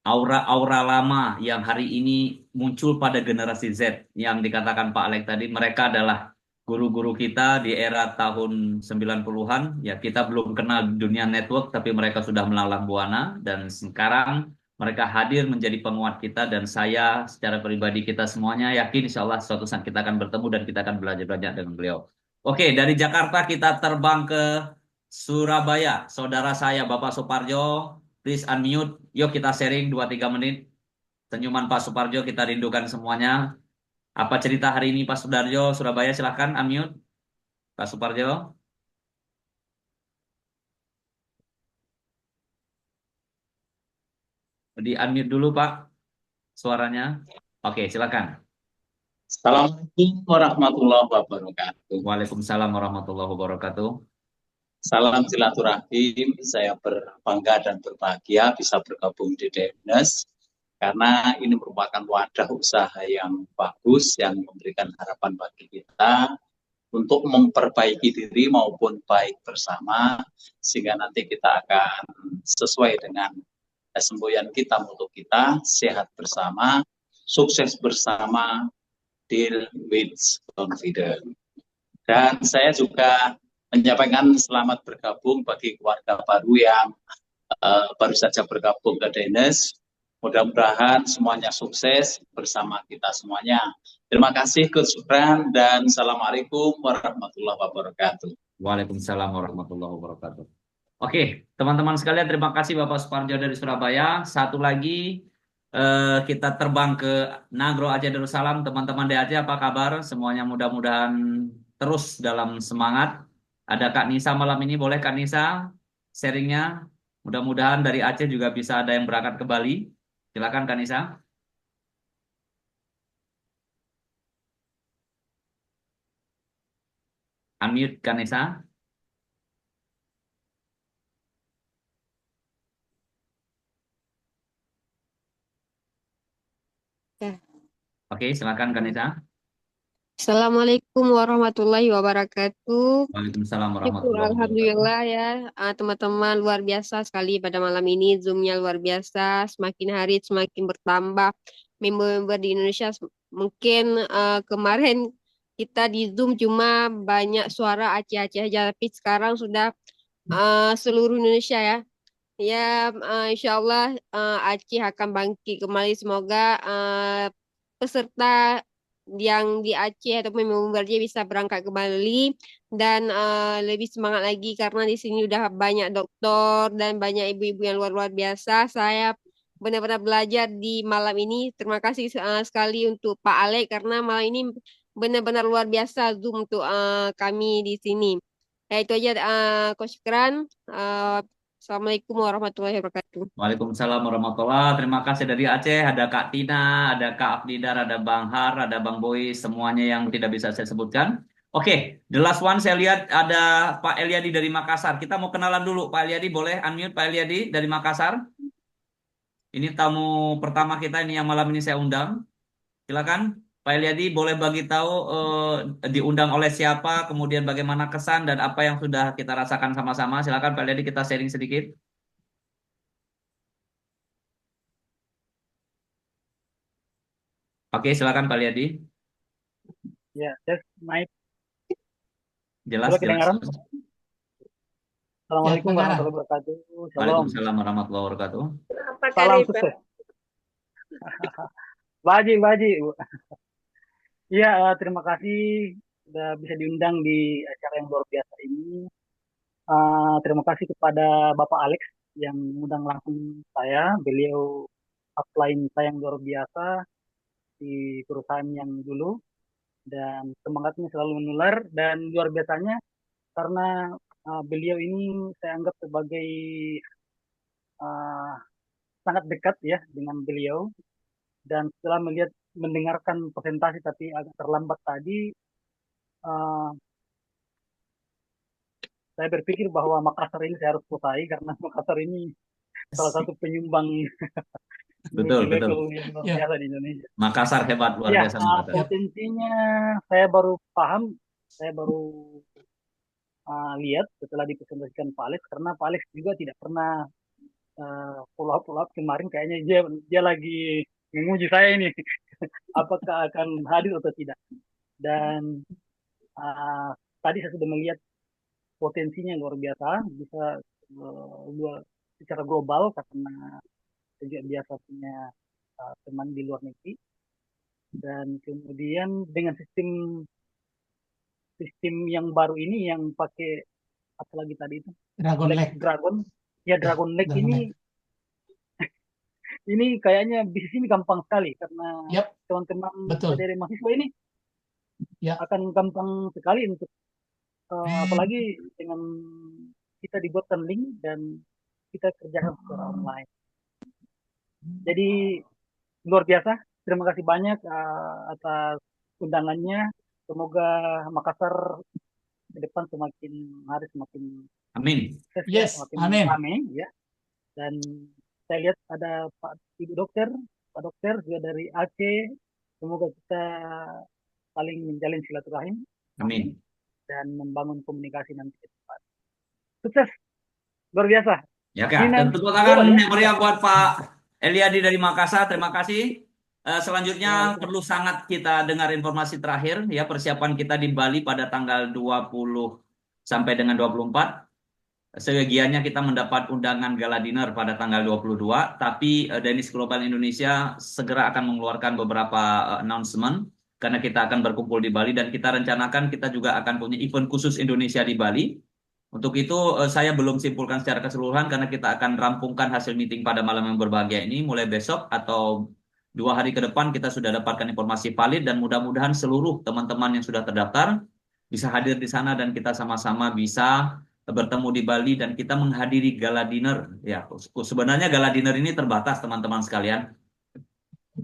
aura-aura lama yang hari ini muncul pada generasi Z yang dikatakan Pak Alex tadi. Mereka adalah guru-guru kita di era tahun 90-an. Ya, kita belum kenal dunia network, tapi mereka sudah melalang buana. Dan sekarang mereka hadir menjadi penguat kita. Dan saya secara pribadi kita semuanya yakin insya Allah suatu saat kita akan bertemu dan kita akan belajar-belajar dengan beliau. Oke, dari Jakarta kita terbang ke Surabaya, saudara saya Bapak Suparjo, please unmute. Yuk kita sharing 2-3 menit. Senyuman Pak Suparjo, kita rindukan semuanya. Apa cerita hari ini Pak Sudarjo, Surabaya, silahkan unmute. Pak Suparjo. Di unmute dulu Pak, suaranya. Oke, silakan. Assalamualaikum warahmatullahi wabarakatuh. Waalaikumsalam warahmatullahi wabarakatuh. Salam silaturahim, saya berbangga dan berbahagia bisa bergabung di DNS karena ini merupakan wadah usaha yang bagus yang memberikan harapan bagi kita untuk memperbaiki diri maupun baik bersama sehingga nanti kita akan sesuai dengan semboyan kita, mutu kita, sehat bersama, sukses bersama, deal with confidence. Dan saya juga menyampaikan selamat bergabung bagi keluarga baru yang baru saja bergabung ke DNS. Mudah-mudahan semuanya sukses bersama kita semuanya. Terima kasih Coach Sukron dan Assalamualaikum warahmatullahi wabarakatuh. Waalaikumsalam warahmatullahi wabarakatuh. Oke, teman-teman sekalian, terima kasih Bapak Suparjo dari Surabaya. Satu lagi kita terbang ke Nagro Aceh Darussalam. Teman-teman di Aceh apa kabar? Semuanya mudah-mudahan terus dalam semangat. Ada Kak Nisa malam ini, boleh Kak Nisa sharingnya? Mudah-mudahan dari Aceh juga bisa ada yang berangkat ke Bali. Silakan Kak Nisa. Unmute Kak Nisa. Ya. Oke, silakan Kak Nisa. Assalamualaikum warahmatullahi wabarakatuh. Waalaikumsalam Syukur, warahmatullahi wabarakatuh. alhamdulillah ya teman-teman luar biasa sekali pada malam ini Zoom-nya luar biasa, semakin hari semakin bertambah member-member di Indonesia. Mungkin kemarin kita di Zoom cuma banyak suara Aceh-Aceh aja, tapi sekarang sudah seluruh Indonesia ya. Ya, insya Allah Aceh akan bangkit kembali. Semoga peserta yang di Aceh atau membernya bisa berangkat kembali dan lebih semangat lagi karena di sini udah banyak dokter dan banyak ibu-ibu yang luar biasa. Saya benar-benar belajar di malam ini. Terima kasih sekali untuk Pak Alek karena malam ini benar-benar luar biasa Zoom untuk kami di sini. Ya itu aja, Coach Kran. Assalamualaikum warahmatullahi wabarakatuh. Waalaikumsalam warahmatullahi. Terima kasih dari Aceh. Ada Kak Tina, ada Kak Afdidar, ada Bang Har, ada Bang Boy. Semuanya yang tidak bisa saya sebutkan. Oke, the last one saya lihat ada Pak Eliadi dari Makassar. Kita mau kenalan dulu. Pak Eliadi boleh unmute Pak Eliadi dari Makassar. Ini tamu pertama kita ini yang malam ini saya undang. Silakan Pak Eliadi boleh bagi tahu diundang oleh siapa, kemudian bagaimana kesan dan apa yang sudah kita rasakan sama-sama. Silakan Pak Eliadi kita sharing sedikit. Oke, silakan Pak Eliadi. Ya, tes naik. Jelas, Halo, jelas. kedengaran? Assalamualaikum kedengaran. warahmatullahi wabarakatuh. Shalom. Waalaikumsalam warahmatullahi wabarakatuh. Apa Salam kabar? sukses. Baji, Baji. Iya, terima kasih sudah bisa diundang di acara yang luar biasa ini. Terima kasih kepada Bapak Alex yang mengundang langsung saya. Beliau upline saya yang luar biasa di perusahaan yang dulu dan semangatnya selalu menular dan luar biasanya karena beliau ini saya anggap sebagai uh, sangat dekat ya dengan beliau dan setelah mendengarkan presentasi tapi agak terlambat tadi uh, saya berpikir bahwa Makassar ini saya harus kuasai karena Makassar ini salah satu penyumbang Betul, betul. multi-level yang luar Ya. biasa di Indonesia. Makassar hebat, luar Ya, biasa Makassar. potensinya saya baru paham, saya baru lihat setelah dipresentasikan Pak Alex karena Pak Alex juga tidak pernah follow up kemarin kayaknya dia lagi menguji saya ini apakah akan hadir atau tidak dan tadi saya sudah melihat potensinya luar biasa bisa secara global karena saya juga biasa punya teman di luar negeri dan kemudian dengan sistem yang baru ini yang pakai apa lagi tadi itu Dragon Lake. Dragon Lake Dragon ini ini kayaknya bisnis ini gampang sekali karena Yap, teman-teman betul. dari mahasiswa ini Ya. akan gampang sekali untuk apalagi dengan kita dibuatkan link dan kita kerjakan secara online. Jadi luar biasa. Terima kasih banyak atas undangannya. Semoga Makassar ke depan semakin hari semakin Amin. sukses, Yes, semakin amin. ramai ya. Dan saya lihat ada Ibu Dokter, Pak Dokter juga dari Aceh. Semoga kita saling menjalin silaturahim Amin. dan membangun komunikasi nanti ke depan. Sukses, luar biasa. Ya Kak, dan tepuk tangan yang meriah buat Pak Eliadi dari Makassar. Terima kasih. Selanjutnya perlu sangat kita dengar informasi terakhir ya, persiapan kita di Bali pada tanggal 20 sampai dengan 24. Sebagiannya kita mendapat undangan gala dinner pada tanggal 22, tapi Danish Global Indonesia segera akan mengeluarkan beberapa announcement karena kita akan berkumpul di Bali dan kita rencanakan kita juga akan punya event khusus Indonesia di Bali. Untuk itu saya belum simpulkan secara keseluruhan karena kita akan rampungkan hasil meeting pada malam yang berbahagia ini mulai besok atau 2 hari ke depan kita sudah dapatkan informasi valid dan mudah-mudahan seluruh teman-teman yang sudah terdaftar bisa hadir di sana dan kita sama-sama bisa bertemu di Bali dan kita menghadiri gala dinner. Ya, sebenarnya gala dinner ini terbatas teman-teman sekalian.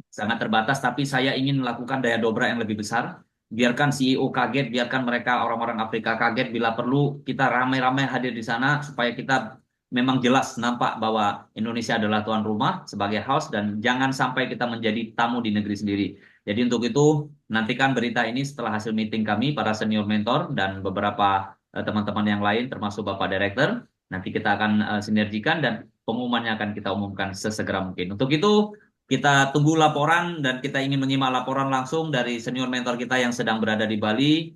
Sangat terbatas, tapi saya ingin melakukan daya dobrak yang lebih besar. Biarkan CEO kaget, biarkan mereka orang-orang Afrika kaget bila perlu kita ramai-ramai hadir di sana supaya kita memang jelas nampak bahwa Indonesia adalah tuan rumah sebagai host dan jangan sampai kita menjadi tamu di negeri sendiri. Jadi untuk itu nantikan berita ini setelah hasil meeting kami para senior mentor dan beberapa teman-teman yang lain termasuk Bapak Direktur. Nanti kita akan sinergikan dan pengumumannya akan kita umumkan sesegera mungkin. Untuk itu kita tunggu laporan dan kita ingin menyimak laporan langsung dari senior mentor kita yang sedang berada di Bali.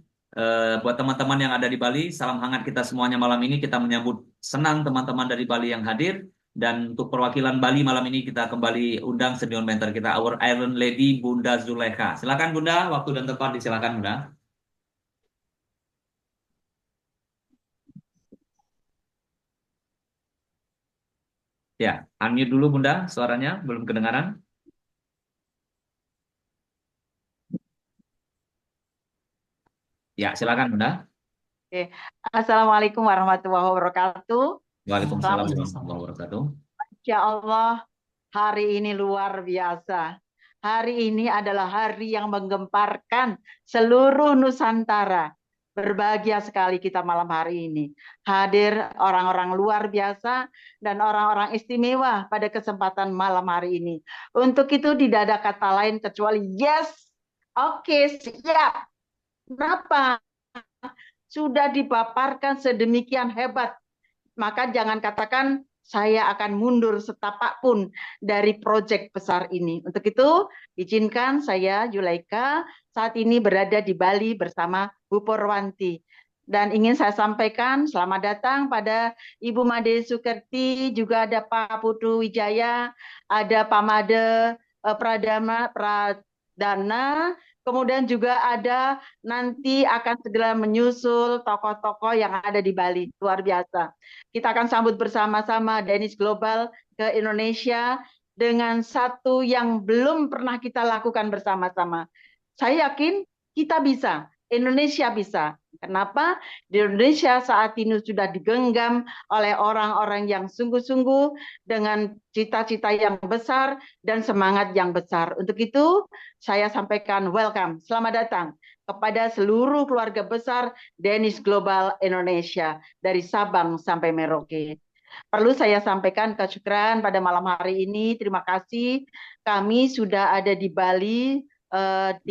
Buat teman-teman yang ada di Bali, salam hangat kita semuanya malam ini. Kita menyambut senang teman-teman dari Bali yang hadir. Dan untuk perwakilan Bali malam ini kita kembali undang senior mentor kita, our Iron Lady Bunda Zulekha. Silakan Bunda, waktu dan tempat disilakan Bunda. Ya, unmute dulu Bunda, suaranya belum kedengaran. Ya, silakan Bunda. Oke. Assalamualaikum warahmatullahi wabarakatuh. Waalaikumsalam Selamat warahmatullahi wabarakatuh. Insya Allah, hari ini luar biasa. Hari ini adalah hari yang menggemparkan seluruh Nusantara. Berbahagia sekali kita malam hari ini. Hadir orang-orang luar biasa dan orang-orang istimewa pada kesempatan malam hari ini. Untuk itu tidak ada kata lain kecuali yes, oke, siap. Kenapa? Sudah dipaparkan sedemikian hebat, maka jangan katakan saya akan mundur setapak pun dari proyek besar ini. Untuk itu, izinkan saya, Yulaika, saat ini berada di Bali bersama Bu Purwanti. Dan ingin saya sampaikan selamat datang pada Ibu Made Sukerti, juga ada Pak Putu Wijaya, ada Pak Made Pradana, kemudian juga ada nanti akan segera menyusul tokoh-tokoh yang ada di Bali. Luar biasa. Kita akan sambut bersama-sama Danish Global ke Indonesia dengan satu yang belum pernah kita lakukan bersama-sama. Saya yakin kita bisa, Indonesia bisa. Kenapa? Di Indonesia saat ini sudah digenggam oleh orang-orang yang sungguh-sungguh dengan cita-cita yang besar dan semangat yang besar. Untuk itu, saya sampaikan welcome, selamat datang kepada seluruh keluarga besar Danish Global Indonesia dari Sabang sampai Merauke. Perlu saya sampaikan kesyukuran pada malam hari ini. Terima kasih. Kami sudah ada di Bali 3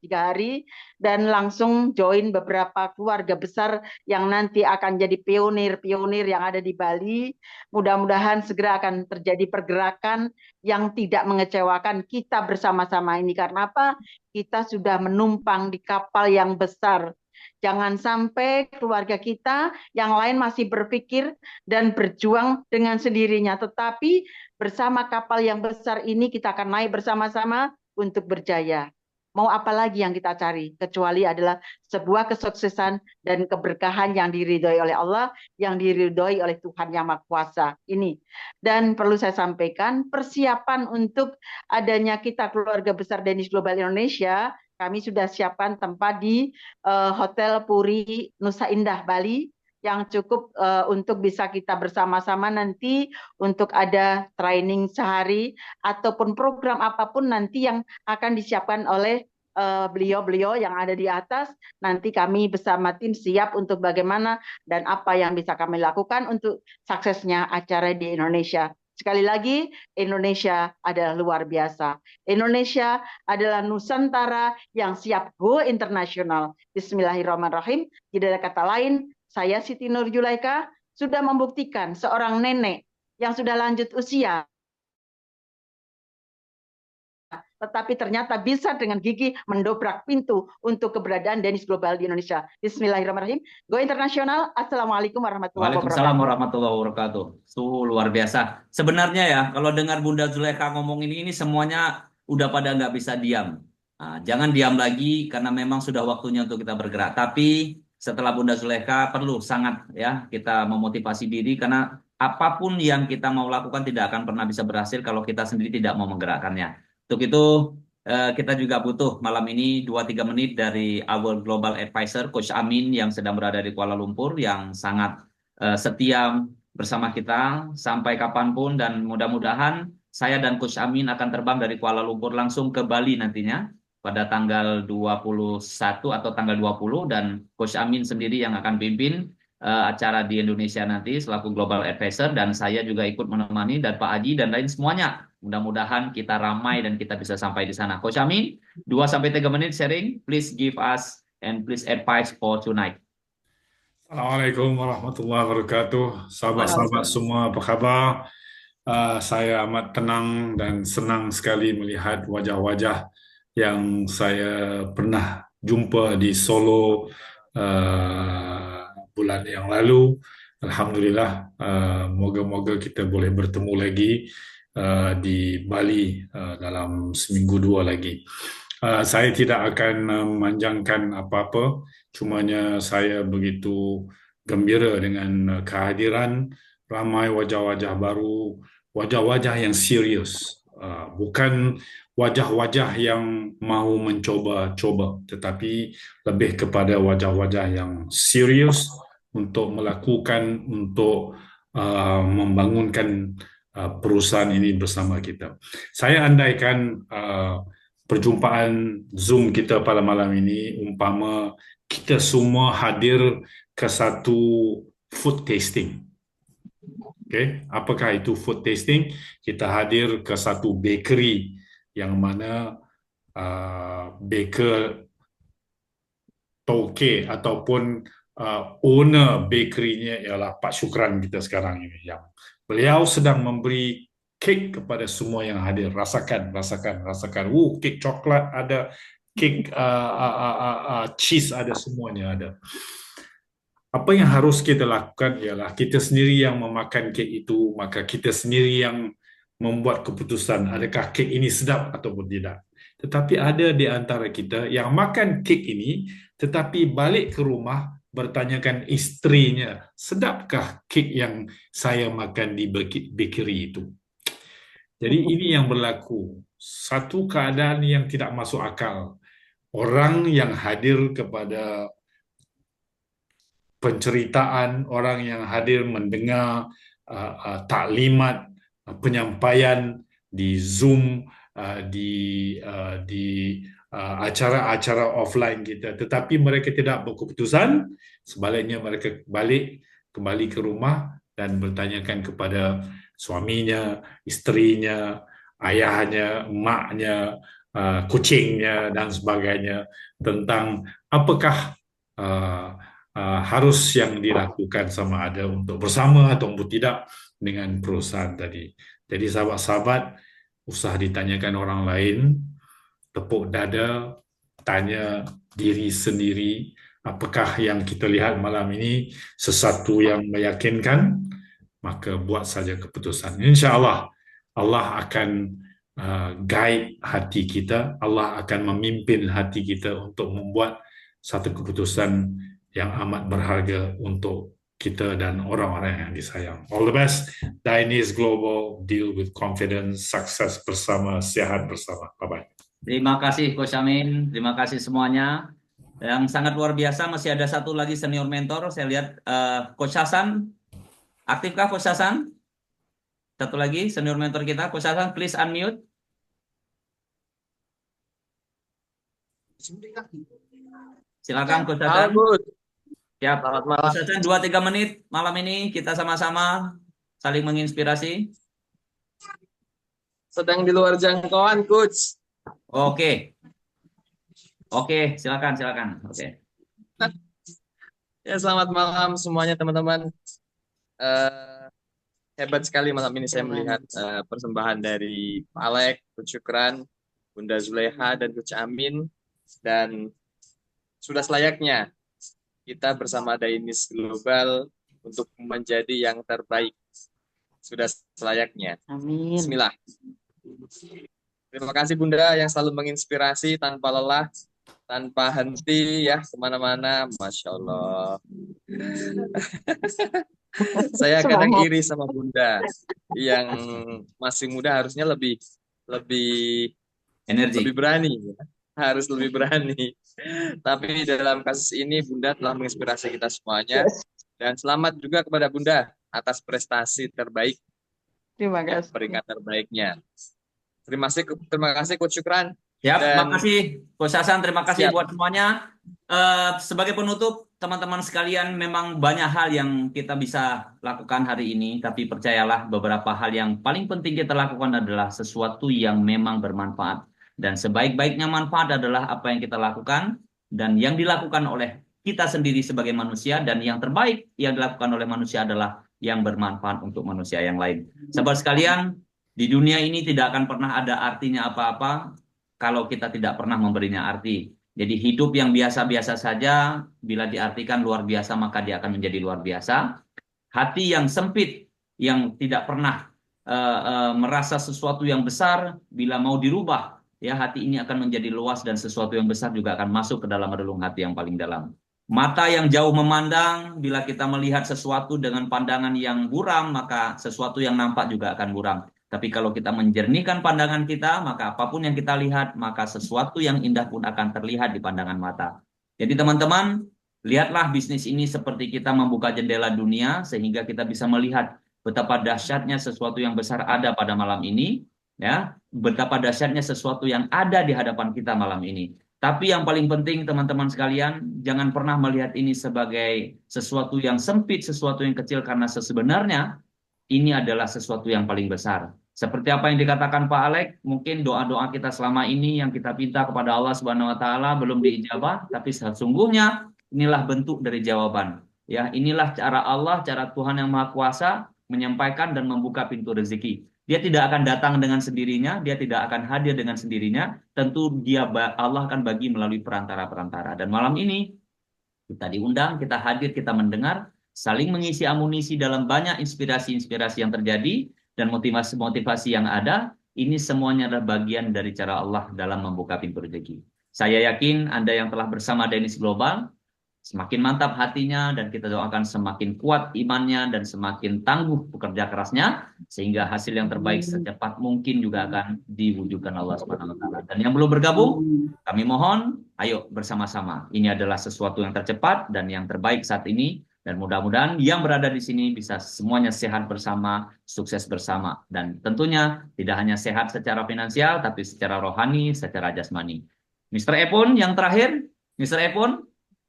hari dan langsung join beberapa keluarga besar yang nanti akan jadi pionir-pionir yang ada di Bali. Mudah-mudahan segera akan terjadi pergerakan yang tidak mengecewakan kita bersama-sama ini. Karena apa? Kita sudah menumpang di kapal yang besar. Jangan sampai keluarga kita yang lain masih berpikir dan berjuang dengan sendirinya. Tetapi bersama kapal yang besar ini kita akan naik bersama-sama untuk berjaya. Mau apa lagi yang kita cari kecuali adalah sebuah kesuksesan dan keberkahan yang diridhoi oleh Allah, yang diridhoi oleh Tuhan Yang Maha Kuasa ini. Dan perlu saya sampaikan, persiapan untuk adanya kita keluarga besar Danish Global Indonesia, kami sudah siapkan tempat di Hotel Puri Nusa Indah Bali yang cukup untuk bisa kita bersama-sama nanti untuk ada training sehari ataupun program apapun nanti yang akan disiapkan oleh beliau-beliau yang ada di atas. Nanti kami bersama tim siap untuk bagaimana dan apa yang bisa kami lakukan untuk suksesnya acara di Indonesia. Sekali lagi, Indonesia adalah luar biasa. Indonesia adalah Nusantara yang siap go internasional. Bismillahirrahmanirrahim. Tidak ada kata lain. Saya Siti Nur Yulaika sudah membuktikan seorang nenek yang sudah lanjut usia, tetapi ternyata bisa dengan gigih mendobrak pintu untuk keberadaan Danish Global di Indonesia. Bismillahirrahmanirrahim. Go internasional. Assalamualaikum warahmatullahi wabarakatuh. Waalaikumsalam warahmatullahi wabarakatuh. Luar biasa. Sebenarnya ya, kalau dengar Bunda Zulekha ngomong ini semuanya udah pada nggak bisa diam. Nah, jangan diam lagi karena memang sudah waktunya untuk kita bergerak. Tapi setelah Bunda Zulekha perlu sangat ya kita memotivasi diri karena apapun yang kita mau lakukan tidak akan pernah bisa berhasil kalau kita sendiri tidak mau menggerakkannya. Untuk itu kita juga butuh malam ini 2-3 menit dari our global advisor Coach Amin yang sedang berada di Kuala Lumpur yang sangat setia bersama kita sampai kapanpun dan mudah-mudahan saya dan Coach Amin akan terbang dari Kuala Lumpur langsung ke Bali nantinya pada tanggal 21 atau tanggal 20 dan Coach Amin sendiri yang akan pimpin acara di Indonesia nanti selaku Global Advisor dan saya juga ikut menemani dan Pak Haji dan lain semuanya. Mudah-mudahan kita ramai dan kita bisa sampai di sana. Coach Amin, 2-3 menit sharing. Please give us and please advise for tonight. Assalamualaikum warahmatullahi wabarakatuh. Sahabat-sahabat semua, apa kabar? Saya amat tenang dan senang sekali melihat wajah-wajah yang saya pernah jumpa di Solo bulan yang lalu. Alhamdulillah, moga-moga kita boleh bertemu lagi di Bali dalam seminggu dua lagi. Saya tidak akan memanjangkan apa-apa, cumanya saya begitu gembira dengan kehadiran ramai wajah-wajah baru, wajah-wajah yang serius, bukan wajah-wajah yang mau mencoba-coba, tetapi lebih kepada wajah-wajah yang serius untuk melakukan, untuk membangunkan perusahaan ini bersama kita. Saya andaikan perjumpaan Zoom kita pada malam ini umpama kita semua hadir ke satu food tasting. Okay? Apakah itu food tasting? Kita hadir ke satu bakery yang mana baker Toke ataupun owner bakery-nya ialah Pak Syukran kita sekarang ini, yang beliau sedang memberi kek kepada semua yang hadir. Rasakan. Kek coklat ada, kek cheese ada, semuanya ada. Apa yang harus kita lakukan ialah kita sendiri yang memakan kek itu, maka kita sendiri yang membuat keputusan adakah kek ini sedap ataupun tidak. Tetapi ada di antara kita yang makan kek ini tetapi balik ke rumah bertanyakan istrinya, sedapkah kek yang saya makan di bakery itu? Jadi ini yang berlaku. Satu keadaan yang tidak masuk akal. Orang yang hadir kepada penceritaan, orang yang hadir mendengar taklimat, penyampaian di Zoom, di acara-acara offline kita, tetapi mereka tidak berkeputusan. Sebaliknya mereka kembali ke rumah dan bertanyakan kepada suaminya, istrinya, ayahnya, emaknya, kucingnya dan sebagainya tentang apakah harus yang dilakukan sama ada untuk bersama atau tidak dengan perusahaan tadi. Jadi sahabat-sahabat, usah ditanyakan orang lain, tepuk dada, tanya diri sendiri, apakah yang kita lihat malam ini sesuatu yang meyakinkan, maka buat saja keputusan. InsyaAllah, Allah akan guide hati kita, Allah akan memimpin hati kita untuk membuat satu keputusan yang amat berharga untuk kita dan orang-orang yang disayang. All the best. Dainis Global, deal with confidence, sukses bersama, sehat bersama. Bye-bye. Terima kasih Coach Amin, terima kasih semuanya. Yang sangat luar biasa, masih ada satu lagi senior mentor. Saya lihat Coach Hasan. Aktifkah Coach Hasan? Satu lagi senior mentor kita, Coach Hasan, please unmute. Silakan Coach Hasan. Siap. Coach Hasan, 2-3 menit malam ini kita sama-sama saling menginspirasi. Sedang di luar jangkauan, Coach. Oke, silakan. Oke. Ya, selamat malam semuanya teman-teman. Hebat sekali malam ini saya melihat persembahan dari Pak Alex, Coach Syukran, Bunda Zuleha, dan Coach Amin. Dan sudah selayaknya kita bersama Dainis Global untuk menjadi yang terbaik. Sudah selayaknya. Amin. Bismillah. Terima kasih Bunda yang selalu menginspirasi tanpa lelah, tanpa henti ya kemana-mana. Masya Allah. Saya kadang iri sama Bunda yang masih muda, harusnya lebih energi, lebih berani ya. Harus lebih berani. Tapi dalam kasus ini Bunda telah menginspirasi kita semuanya. Dan selamat juga kepada Bunda atas prestasi terbaik. Terima kasih. Peringkat terbaiknya. Terima kasih Coach Syukran. Ya, terima kasih Coach Hasan, terima kasih buat semuanya. Sebagai penutup, teman-teman sekalian, memang banyak hal yang kita bisa lakukan hari ini, tapi percayalah beberapa hal yang paling penting kita lakukan adalah sesuatu yang memang bermanfaat. Dan sebaik-baiknya manfaat adalah apa yang kita lakukan dan yang dilakukan oleh kita sendiri sebagai manusia, dan yang terbaik yang dilakukan oleh manusia adalah yang bermanfaat untuk manusia yang lain. Sahabat sekalian, di dunia ini tidak akan pernah ada artinya apa-apa kalau kita tidak pernah memberinya arti. Jadi hidup yang biasa-biasa saja, bila diartikan luar biasa, maka dia akan menjadi luar biasa. Hati yang sempit, yang tidak pernah merasa sesuatu yang besar, bila mau dirubah, ya hati ini akan menjadi luas dan sesuatu yang besar juga akan masuk ke dalam relung hati yang paling dalam. Mata yang jauh memandang, bila kita melihat sesuatu dengan pandangan yang buram, maka sesuatu yang nampak juga akan buram. Tapi kalau kita menjernihkan pandangan kita, maka apapun yang kita lihat, maka sesuatu yang indah pun akan terlihat di pandangan mata. Jadi teman-teman, lihatlah bisnis ini seperti kita membuka jendela dunia, sehingga kita bisa melihat betapa dahsyatnya sesuatu yang besar ada pada malam ini, ya, betapa dahsyatnya sesuatu yang ada di hadapan kita malam ini. Tapi yang paling penting teman-teman sekalian, jangan pernah melihat ini sebagai sesuatu yang sempit, sesuatu yang kecil, karena sebenarnya ini adalah sesuatu yang paling besar. Seperti apa yang dikatakan Pak Alek, mungkin doa-doa kita selama ini yang kita minta kepada Allah Subhanahu wa taala belum diijabah, tapi sesungguhnya inilah bentuk dari jawaban. Ya, inilah cara Allah, cara Tuhan yang Maha Kuasa menyampaikan dan membuka pintu rezeki. Dia tidak akan datang dengan sendirinya, dia tidak akan hadir dengan sendirinya, tentu Allah akan bagi melalui perantara-perantara. Dan malam ini kita diundang, kita hadir, kita mendengar, saling mengisi amunisi dalam banyak inspirasi-inspirasi yang terjadi dan motivasi-motivasi yang ada. Ini semuanya adalah bagian dari cara Allah dalam membuka pintu rezeki. Saya yakin Anda yang telah bersama Danish Global semakin mantap hatinya, dan kita doakan semakin kuat imannya dan semakin tangguh pekerja kerasnya, sehingga hasil yang terbaik secepat mungkin juga akan diwujudkan Allah Subhanahu wa taala. Dan yang belum bergabung, kami mohon ayo bersama-sama. Ini adalah sesuatu yang tercepat dan yang terbaik saat ini, dan mudah-mudahan yang berada di sini bisa semuanya sehat bersama, sukses bersama, dan tentunya tidak hanya sehat secara finansial tapi secara rohani, secara jasmani. Mr. Epon yang terakhir, Mr. Epon,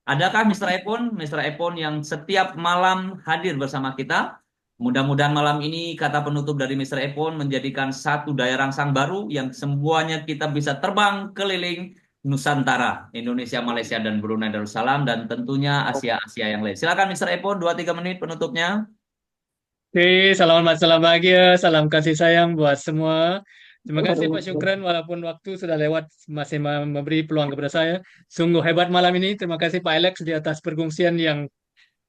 adakah Mr. Epon yang setiap malam hadir bersama kita? Mudah-mudahan malam ini kata penutup dari Mr. Epon menjadikan satu daya rangsang baru yang semuanya kita bisa terbang keliling Nusantara, Indonesia, Malaysia, dan Brunei Darussalam, dan tentunya Asia-Asia yang lain. Silakan Mr. Epon, 2-3 menit penutupnya. Oke, salam bahagia, salam kasih sayang buat semua. Terima kasih Pak Syukran, walaupun waktu sudah lewat masih memberi peluang kepada saya. Sungguh hebat malam ini. Terima kasih Pak Alex di atas perkongsian yang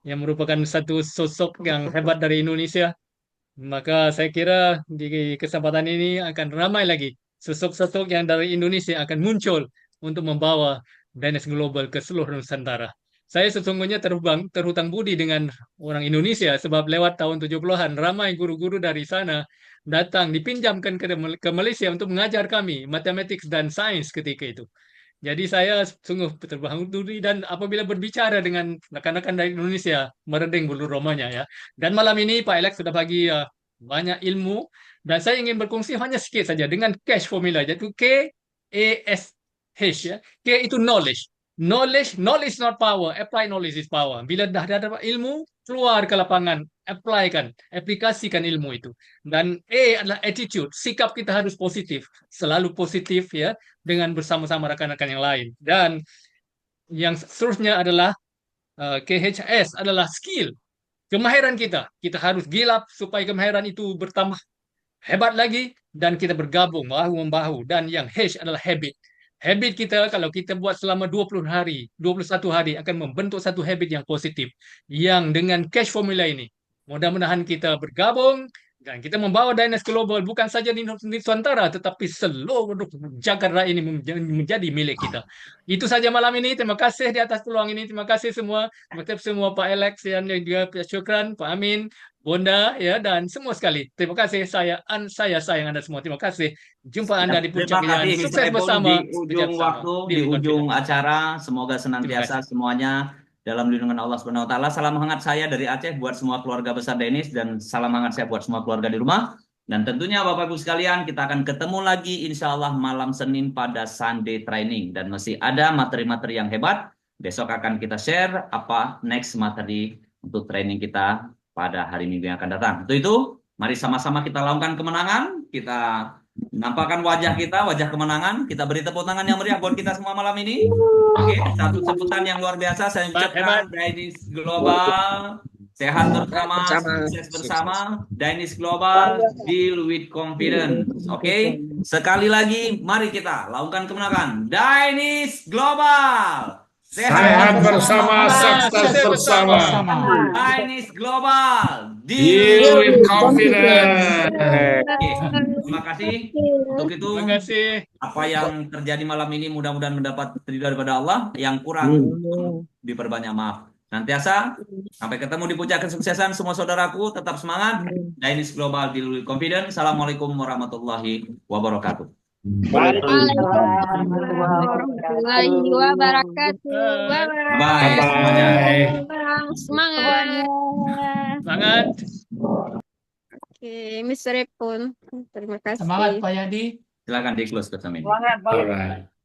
merupakan satu sosok yang hebat dari Indonesia. Maka saya kira di kesempatan ini akan ramai lagi sosok-sosok yang dari Indonesia akan muncul untuk membawa Danish Global ke seluruh Nusantara. Saya sesungguhnya terhutang budi dengan orang Indonesia sebab lewat tahun 70-an ramai guru-guru dari sana datang dipinjamkan ke Malaysia untuk mengajar kami matematik dan sains ketika itu. Jadi saya sungguh terbangun diri, dan apabila berbicara dengan rekan-rekan dari Indonesia merinding bulu romanya ya. Dan malam ini Pak Alex sudah bagi banyak ilmu, dan saya ingin berkongsi hanya sedikit saja dengan cash formula, yaitu KASH ya. K itu knowledge. Knowledge is not power, apply knowledge is power. Bila dah dapat ilmu, keluar ke lapangan, aplikasikan ilmu itu. Dan A adalah attitude, sikap kita harus positif, selalu positif ya, dengan bersama-sama rekan-rekan yang lain. Dan yang seterusnya adalah KHS adalah skill, kemahiran kita. Kita harus gilap supaya kemahiran itu bertambah hebat lagi, dan kita bergabung bahu-membahu. Dan yang H adalah habit. Habit kita kalau kita buat selama 20 hari, 21 hari akan membentuk satu habit yang positif. Yang dengan cash formula ini, mudah-mudahan kita bergabung dan kita membawa Danish Global bukan saja di Nusantara tetapi seluruh jagat raya ini menjadi milik kita. Itu saja malam ini. Terima kasih di atas peluang ini. Terima kasih semua. Terima kasih semua Pak Alex dan juga Pak Syukran, Pak Amin, Bunda ya, dan semua sekali. Terima kasih, saya sayang Anda semua. Terima kasih. Jumpa Anda di puncak pilihan. Sukses bersama. Di ujung waktu, di ujung acara, semoga senantiasa semuanya dalam lindungan Allah Subhanahu wa taala. Salam hangat saya dari Aceh buat semua keluarga besar Danish, dan salam hangat saya buat semua keluarga di rumah. Dan tentunya Bapak Ibu sekalian, kita akan ketemu lagi insya Allah malam Senin pada Sunday Training, dan masih ada materi-materi yang hebat. Besok akan kita share apa next materi untuk training kita pada hari Minggu yang akan datang. Untuk itu, mari sama-sama kita lakukan kemenangan, kita nampakkan wajah kita, wajah kemenangan, kita beri tepuk tangan yang meriah buat kita semua malam ini. Oke, satu sebutan yang luar biasa saya ucapkan Danish Global, sehat bersama, sukses bersama, Danish Global, deal with confidence. Oke, sekali lagi mari kita lakukan kemenangan, Danish Global. Sehat bersama, sukses bersama. Dainis Global, Deal with confidence. Oke, terima kasih. Untuk itu, Terima kasih. apa yang terjadi malam ini mudah-mudahan mendapat ridho daripada Allah. Yang kurang diperbanyak maaf. Nantiasa, sampai ketemu di puncak kesuksesan semua saudaraku. Tetap semangat. Dainis Global, Deal with Confidence. Assalamualaikum warahmatullahi wabarakatuh. Waalaikumsalam warahmatullahi wabarakatuh. Bye semuanya. Semangat. Semangat. Oke, Mr. Epon. Terima kasih. Semangat Pak Yadi. Silakan di close Coach Amin. Semangat, Pak. Alright.